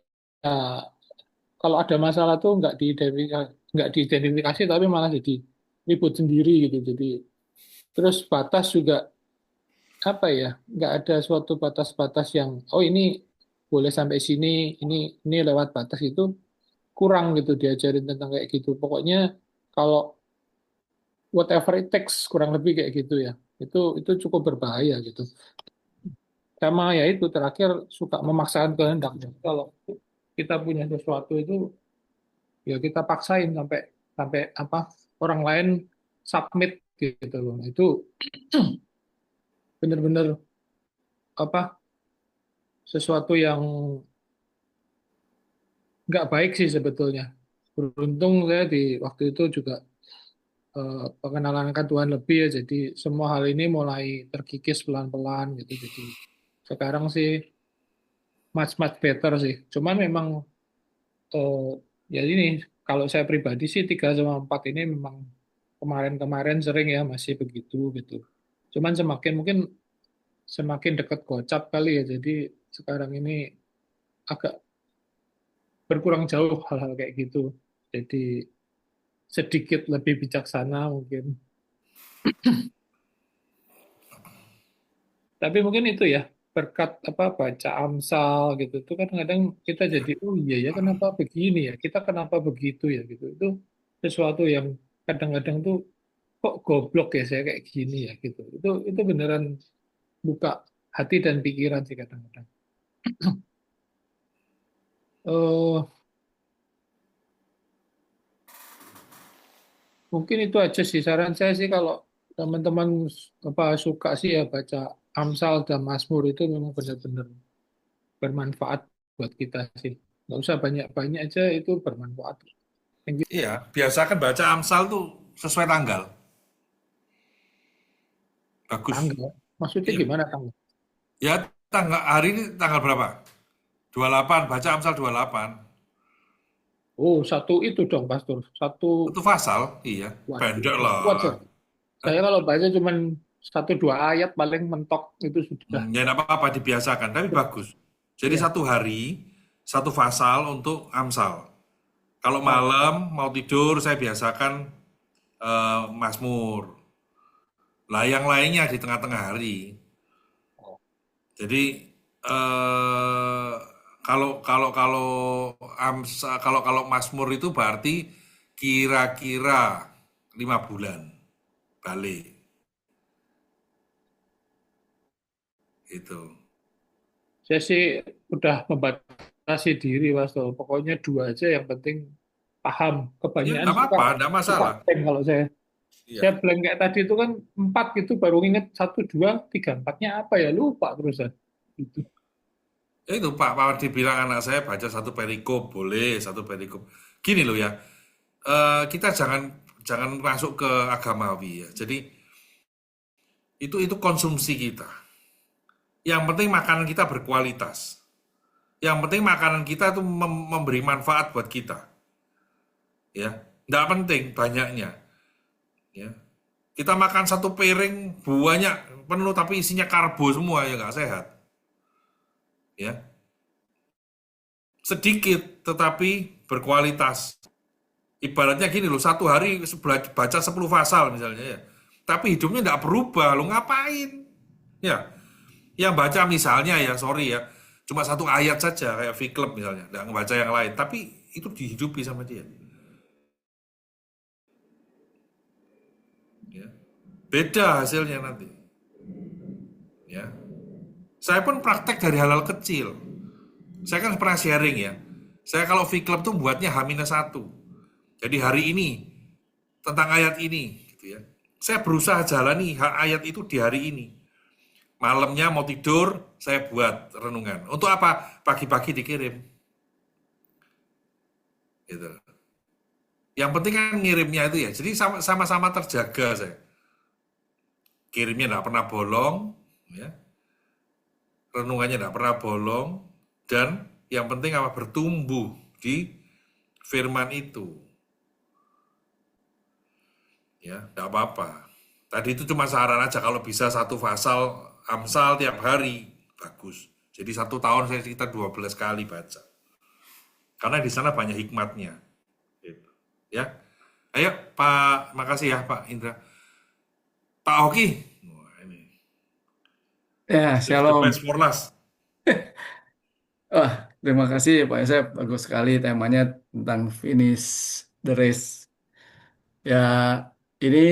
kalau ada masalah tuh nggak diidentifikasi tapi malah jadi ribut sendiri gitu. Jadi terus batas juga apa ya, nggak ada suatu batas-batas yang ini boleh sampai sini, ini lewat batas, itu kurang gitu diajarin tentang kayak gitu. Pokoknya kalau whatever it takes, kurang lebih kayak gitu ya, itu cukup berbahaya gitu. Sama ya itu terakhir suka memaksakan kehendak. Kalau kita punya sesuatu itu ya kita paksain sampai orang lain submit gitu loh. Itu benar-benar sesuatu yang nggak baik sih sebetulnya. Beruntung saya di waktu itu juga pengenalan akan Tuhan lebih ya, jadi semua hal ini mulai terkikis pelan-pelan gitu. Jadi sekarang sih much better sih. Cuman memang ya ini kalau saya pribadi sih 3 sama 4 ini memang kemarin sering ya masih begitu gitu. Cuman semakin dekat gocap kali ya, jadi sekarang ini agak berkurang jauh hal-hal kayak gitu. Jadi sedikit lebih bijaksana mungkin. Tapi mungkin itu ya, berkat baca Amsal gitu tuh kan kadang kita jadi oh iya ya kenapa begini ya, kita kenapa begitu ya gitu. Itu sesuatu yang kadang-kadang tuh kok goblok ya saya kayak gini ya gitu. Itu beneran buka hati dan pikiran sih kadang-kadang. Mungkin itu aja sih saran saya sih, kalau teman-teman suka sih ya baca Amsal dan Mazmur, itu memang benar-benar bermanfaat buat kita sih. Nggak usah banyak-banyak aja, itu bermanfaat. Iya, biasakan baca Amsal tuh sesuai tanggal. Bagus. Tanggal? Maksudnya gimana tanggal? Ya, hari ini tanggal berapa? 28, baca Amsal 28. Oh, satu itu dong, Pastor. Satu pasal, iya. Pendek lah. Saya kalau baca cuma 1-2 ayat paling mentok, itu sudah. Ya, nggak apa-apa, dibiasakan, tapi bagus. Jadi satu hari, satu pasal untuk Amsal. Kalau malam, mau tidur, saya biasakan Mazmur. Lah, yang lainnya di tengah-tengah hari. Jadi, kalau Mazmur itu berarti kira-kira 5 bulan balik. Itu. Saya sih udah membatasi diri, Pastor. Pokoknya 2 aja yang penting paham. Kebanyakan nggak apa-apa, nggak masalah. Kalau saya blank kayak tadi itu kan 4 gitu, baru inget 1, 2, 3, 4-nya apa ya, lupa terusan. Gitu. Itu Pak dibilang anak saya baca 1 perikop, boleh 1 perikop. Gini loh ya, kita jangan masuk ke agamawi ya. Jadi Itu konsumsi kita. Yang penting makanan kita berkualitas. Yang penting makanan kita itu memberi manfaat buat kita. Ya, nggak penting banyaknya. Ya, kita makan satu piring banyak penuh tapi isinya karbo semua, ya nggak sehat. Ya, sedikit tetapi berkualitas. Ibaratnya gini loh, satu hari baca 10 pasal misalnya ya, tapi hidupnya nggak berubah, lo ngapain? Ya, yang baca misalnya ya, sorry ya, cuma satu ayat saja kayak V-Club misalnya, nggak ngebaca yang lain, tapi itu dihidupi sama dia. Ya, beda hasilnya nanti. Ya, saya pun praktek dari hal-hal kecil. Saya kan pernah sharing ya. Saya kalau V-Club tuh buatnya H-1. Jadi hari ini tentang ayat ini gitu ya. Saya berusaha jalani ayat itu di hari ini. Malamnya mau tidur, saya buat renungan. Untuk apa? Pagi-pagi dikirim. Gitu. Yang penting kan ngirimnya itu ya. Jadi sama-sama terjaga saya. Kirimnya enggak pernah bolong ya. Renungannya enggak pernah bolong. Dan yang penting apa? Bertumbuh di firman itu. Ya, enggak apa-apa. Tadi itu cuma saran aja, kalau bisa satu pasal Amsal tiap hari, bagus. Jadi 1 tahun saya sekitar 12 kali baca. Karena di sana banyak hikmatnya. Gitu. Ya. Ayo Pak, makasih ya Pak Indra. Pak Oki. Wah, ini. Ya, The shalom. best for last. Wah, terima kasih Pak Yosef. Bagus sekali temanya tentang finish the race. Ya, ini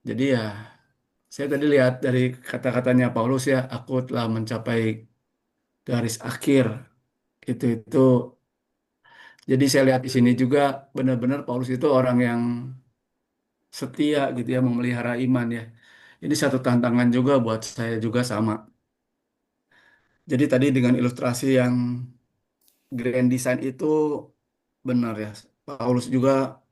jadi ya, saya tadi lihat dari kata-katanya Paulus ya, aku telah mencapai garis akhir. Itu. Jadi saya lihat di sini juga benar-benar Paulus itu orang yang setia gitu ya, memelihara iman ya. Ini satu tantangan juga buat saya juga sama. Jadi tadi dengan ilustrasi yang grand design itu benar ya. Paulus juga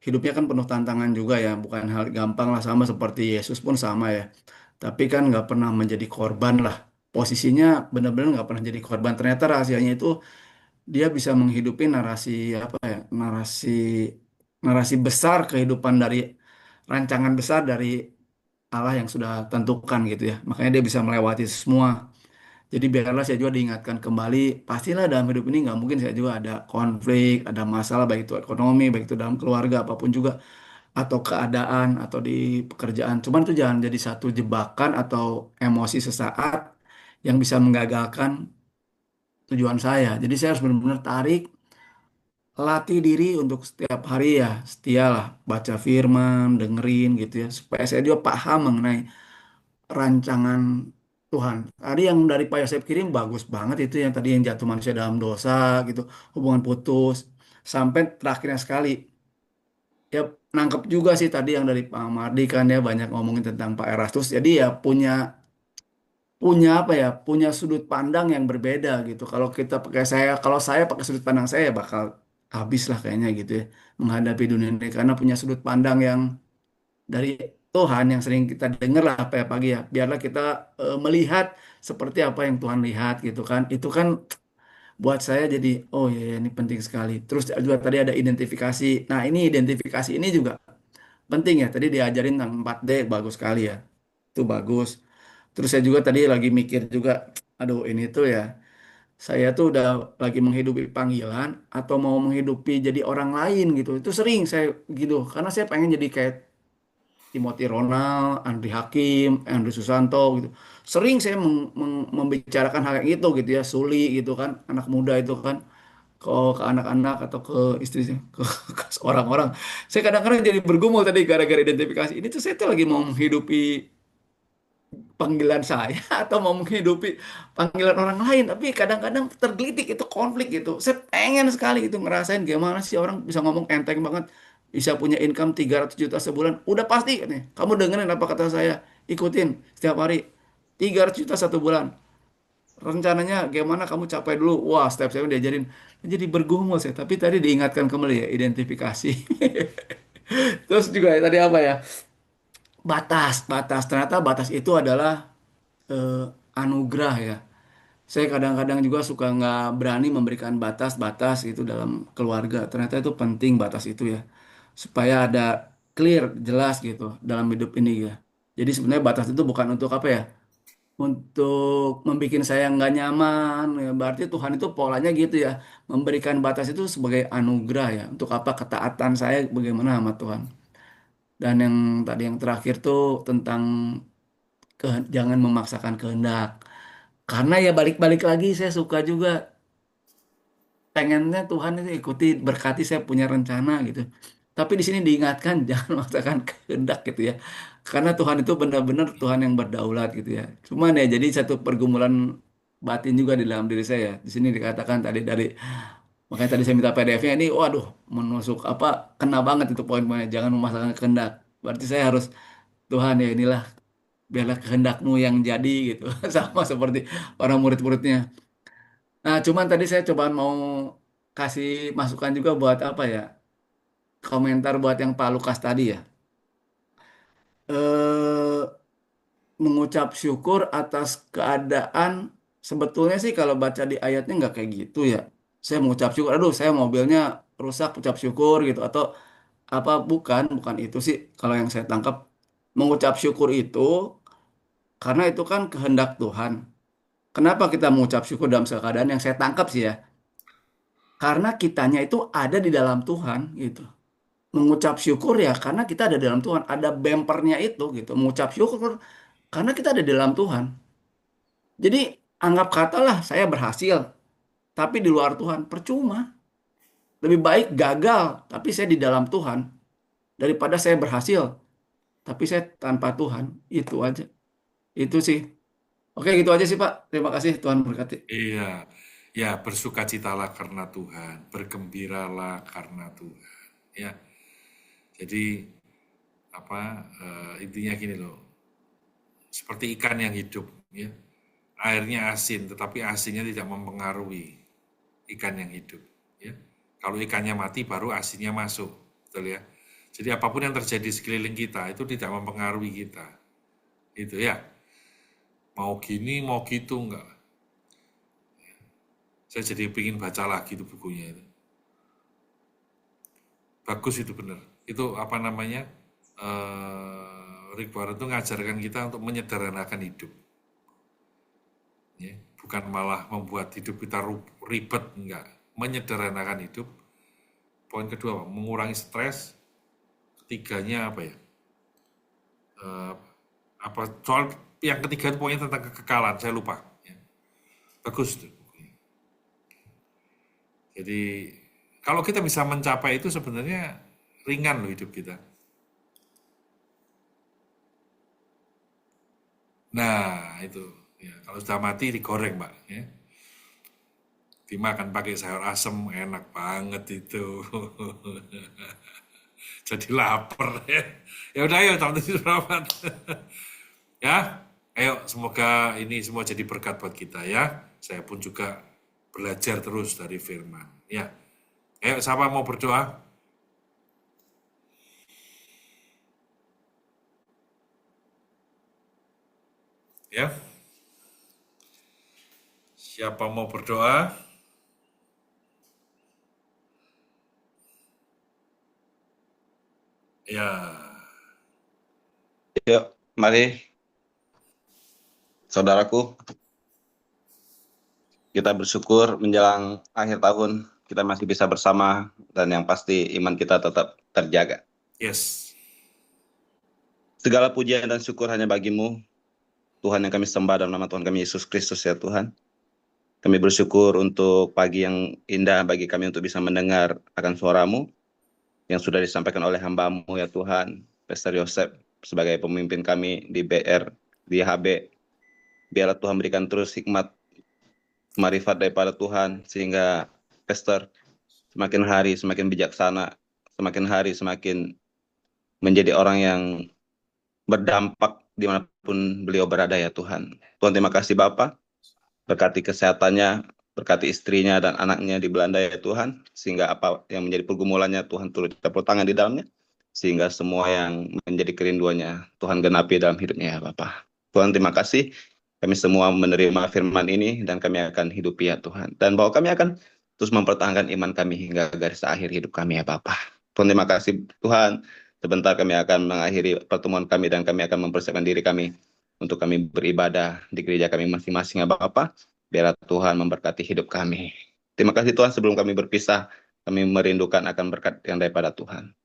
hidupnya kan penuh tantangan juga ya, bukan hal gampang lah, sama seperti Yesus pun sama ya. Tapi kan nggak pernah menjadi korban lah. Posisinya benar-benar nggak pernah jadi korban. Ternyata rahasianya itu dia bisa menghidupi narasi apa ya, narasi besar kehidupan dari rancangan besar dari Allah yang sudah tentukan gitu ya. Makanya dia bisa melewati semua. Jadi biarlah saya juga diingatkan kembali, pastilah dalam hidup ini nggak mungkin saya juga ada konflik, ada masalah, baik itu ekonomi, baik itu dalam keluarga, apapun juga, atau keadaan, atau di pekerjaan. Cuman itu jangan jadi satu jebakan atau emosi sesaat yang bisa menggagalkan tujuan saya. Jadi saya harus benar-benar tarik, latih diri untuk setiap hari ya, setialah baca firman, dengerin gitu ya, supaya saya juga paham mengenai rancangan Tuhan. Tadi yang dari Pak Yosef kirim bagus banget itu, yang tadi yang jatuh manusia dalam dosa gitu, hubungan putus, sampai terakhirnya sekali. Ya nangkep juga sih tadi yang dari Pak Mardi kan ya, banyak ngomongin tentang Pak Erastus. Jadi ya punya punya apa ya, punya sudut pandang yang berbeda gitu. Kalau saya pakai sudut pandang saya ya bakal habis lah kayaknya gitu ya, menghadapi dunia ini, karena punya sudut pandang yang dari Tuhan yang sering kita dengar lah apa ya pagi ya. Biarlah kita melihat seperti apa yang Tuhan lihat gitu kan. Itu kan buat saya jadi oh ya, ya, ini penting sekali. Terus juga tadi ada identifikasi. Nah, ini identifikasi ini juga penting ya. Tadi diajarin tentang 4D, bagus sekali ya. Itu bagus. Terus saya juga tadi lagi mikir juga, aduh ini tuh ya, saya tuh udah lagi menghidupi panggilan atau mau menghidupi jadi orang lain gitu. Itu sering saya gitu, karena saya pengen jadi kayak Timothy Ronald, Andri Hakim, Andri Susanto gitu. Sering saya membicarakan hal yang itu gitu ya, Suli gitu kan, anak muda itu kan, ke anak-anak atau ke istri, ke orang-orang. Saya kadang-kadang jadi bergumul tadi gara-gara identifikasi. Ini tuh saya tuh lagi mau menghidupi panggilan saya atau mau menghidupi panggilan orang lain, tapi kadang-kadang tergelitik, itu konflik gitu. Saya pengen sekali gitu ngerasain gimana sih orang bisa ngomong enteng banget, bisa punya income 300 juta sebulan, udah pasti nih kamu dengerin apa kata saya, ikutin setiap hari 300 juta 1 bulan, rencananya gimana kamu capai dulu. Wah, step saya diajarin, jadi bergumul saya. Tapi tadi diingatkan kembali ya, identifikasi. Terus juga tadi apa ya, batas. Ternyata batas itu adalah eh, anugerah ya. Saya kadang-kadang juga suka nggak berani memberikan batas-batas itu dalam keluarga. Ternyata itu penting batas itu ya, supaya ada clear, jelas gitu dalam hidup ini ya. Jadi sebenarnya batas itu bukan untuk apa ya? Untuk membuat saya nggak nyaman ya. Berarti Tuhan itu polanya gitu ya, memberikan batas itu sebagai anugerah ya. Untuk apa? Ketaatan saya bagaimana sama Tuhan. Dan yang tadi yang terakhir tuh tentang jangan memaksakan kehendak. Karena ya balik-balik lagi saya suka juga pengennya Tuhan itu ikuti berkati saya punya rencana gitu. Tapi di sini diingatkan jangan memaksakan kehendak gitu ya. Karena Tuhan itu benar-benar Tuhan yang berdaulat gitu ya. Cuman ya jadi satu pergumulan batin juga di dalam diri saya. Di sini dikatakan tadi dari makanya tadi saya minta PDF-nya ini waduh menusuk apa kena banget itu poin-poinnya jangan memaksakan kehendak. Berarti saya harus Tuhan ya inilah biarlah kehendakmu yang jadi gitu. Sama seperti orang murid-muridnya. Nah, cuman tadi saya coba mau kasih masukan juga buat apa ya? Komentar buat yang Pak Lukas tadi ya. Eh, mengucap syukur atas keadaan sebetulnya sih kalau baca di ayatnya nggak kayak gitu ya. Saya mengucap syukur, aduh saya mobilnya rusak ucap syukur gitu atau apa bukan itu sih kalau yang saya tangkap mengucap syukur itu karena itu kan kehendak Tuhan. Kenapa kita mengucap syukur dalam segala keadaan yang saya tangkap sih ya? Karena kitanya itu ada di dalam Tuhan gitu. Mengucap syukur ya karena kita ada di dalam Tuhan. Ada bempernya itu gitu. Mengucap syukur karena kita ada di dalam Tuhan. Jadi anggap katalah saya berhasil, tapi di luar Tuhan percuma. Lebih baik gagal, tapi saya di dalam Tuhan daripada saya berhasil, tapi saya tanpa Tuhan. Itu aja. Itu sih. Oke, gitu aja sih Pak. Terima kasih Tuhan berkati. Iya, ya bersukacitalah karena Tuhan, bergembiralah karena Tuhan. Ya, jadi apa intinya gini loh, seperti ikan yang hidup, ya, airnya asin, tetapi asinnya tidak mempengaruhi ikan yang hidup. Ya, kalau ikannya mati baru asinnya masuk, betul ya. Jadi apapun yang terjadi sekeliling kita itu tidak mempengaruhi kita, itu ya. Mau gini, mau gitu enggak. Saya jadi pengen baca lagi itu bukunya itu. Bagus itu benar. Itu apa namanya? Rick Warren itu ngajarkan kita untuk menyederhanakan hidup. Ya, bukan malah membuat hidup kita ribet, enggak. Menyederhanakan hidup. Poin kedua, mengurangi stres. Ketiganya apa ya? Soal yang ketiga itu poinnya tentang kekekalan, saya lupa. Ya. Bagus tuh. Jadi kalau kita bisa mencapai itu sebenarnya ringan loh hidup kita. Nah itu, ya, kalau sudah mati digoreng Pak. Ya. Dimakan pakai sayur asem, enak banget itu. Jadi lapar ya. Ya udah ayo teman-teman. Ya, ayo semoga ini semua jadi berkat buat kita ya. Saya pun juga belajar terus dari firman. Ya, ayo siapa mau berdoa? Ya, siapa mau berdoa? Ya, Yuk, mari saudaraku, kita bersyukur menjelang akhir tahun kita masih bisa bersama dan yang pasti iman kita tetap terjaga. yes. Segala pujian dan syukur hanya bagimu, Tuhan yang kami sembah dalam nama Tuhan kami Yesus Kristus ya Tuhan. Kami bersyukur untuk pagi yang indah bagi kami untuk bisa mendengar akan suara-Mu yang sudah disampaikan oleh hamba-Mu ya Tuhan, Pastor Yosef sebagai pemimpin kami di BR, di HB. Biarlah Tuhan berikan terus hikmat, marifat daripada Tuhan, sehingga Pastor semakin hari semakin bijaksana, semakin hari semakin menjadi orang yang berdampak dimanapun beliau berada ya Tuhan. Tuhan terima kasih Bapa, berkati kesehatannya, berkati istrinya dan anaknya di Belanda ya Tuhan, sehingga apa yang menjadi pergumulannya Tuhan turut campur tangan di dalamnya, sehingga semua yang menjadi kerinduannya Tuhan genapi dalam hidupnya ya Bapa. Tuhan terima kasih, kami semua menerima firman ini dan kami akan hidupi ya Tuhan. Dan bahwa kami akan terus mempertahankan iman kami hingga garis akhir hidup kami ya Bapa. Tuhan terima kasih Tuhan, sebentar kami akan mengakhiri pertemuan kami dan kami akan mempersiapkan diri kami untuk kami beribadah di gereja kami masing-masing ya Bapa. Biarlah Tuhan memberkati hidup kami. Terima kasih Tuhan, sebelum kami berpisah, kami merindukan akan berkat yang daripada Tuhan.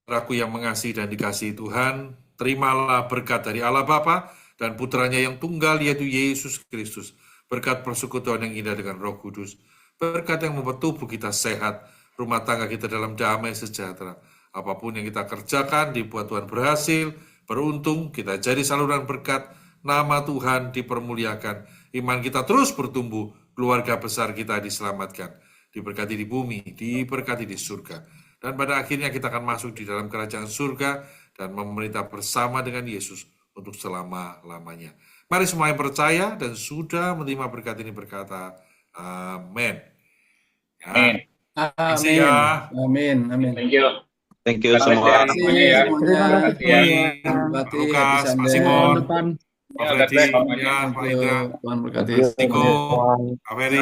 Saudaraku yang mengasihi dan dikasihi Tuhan, terimalah berkat dari Allah Bapa dan putranya yang tunggal yaitu Yesus Kristus. Berkat persekutuan yang indah dengan Roh Kudus. Berkat yang membuat tubuh kita sehat, rumah tangga kita dalam damai sejahtera. Apapun yang kita kerjakan dibuat Tuhan berhasil, beruntung, kita jadi saluran berkat, nama Tuhan dipermuliakan, iman kita terus bertumbuh, keluarga besar kita diselamatkan, diberkati di bumi, diberkati di surga. Dan pada akhirnya kita akan masuk di dalam kerajaan surga dan memerintah bersama dengan Yesus untuk selama-lamanya. Mari semua yang percaya dan sudah menerima berkat ini berkata, amin. Amin. Kasih ya. Amin. Amin. Thank you. Thank you God bless semua. ya semuanya ya. Terima kasih Ya. Tuhan. Lukas, Pak Tahun Simon, depan. Pak God Freddy, bless semuanya. ya, Pak Indra, Tuhan berkati. Thank you, Niko, Tuhan. Pak Ferry.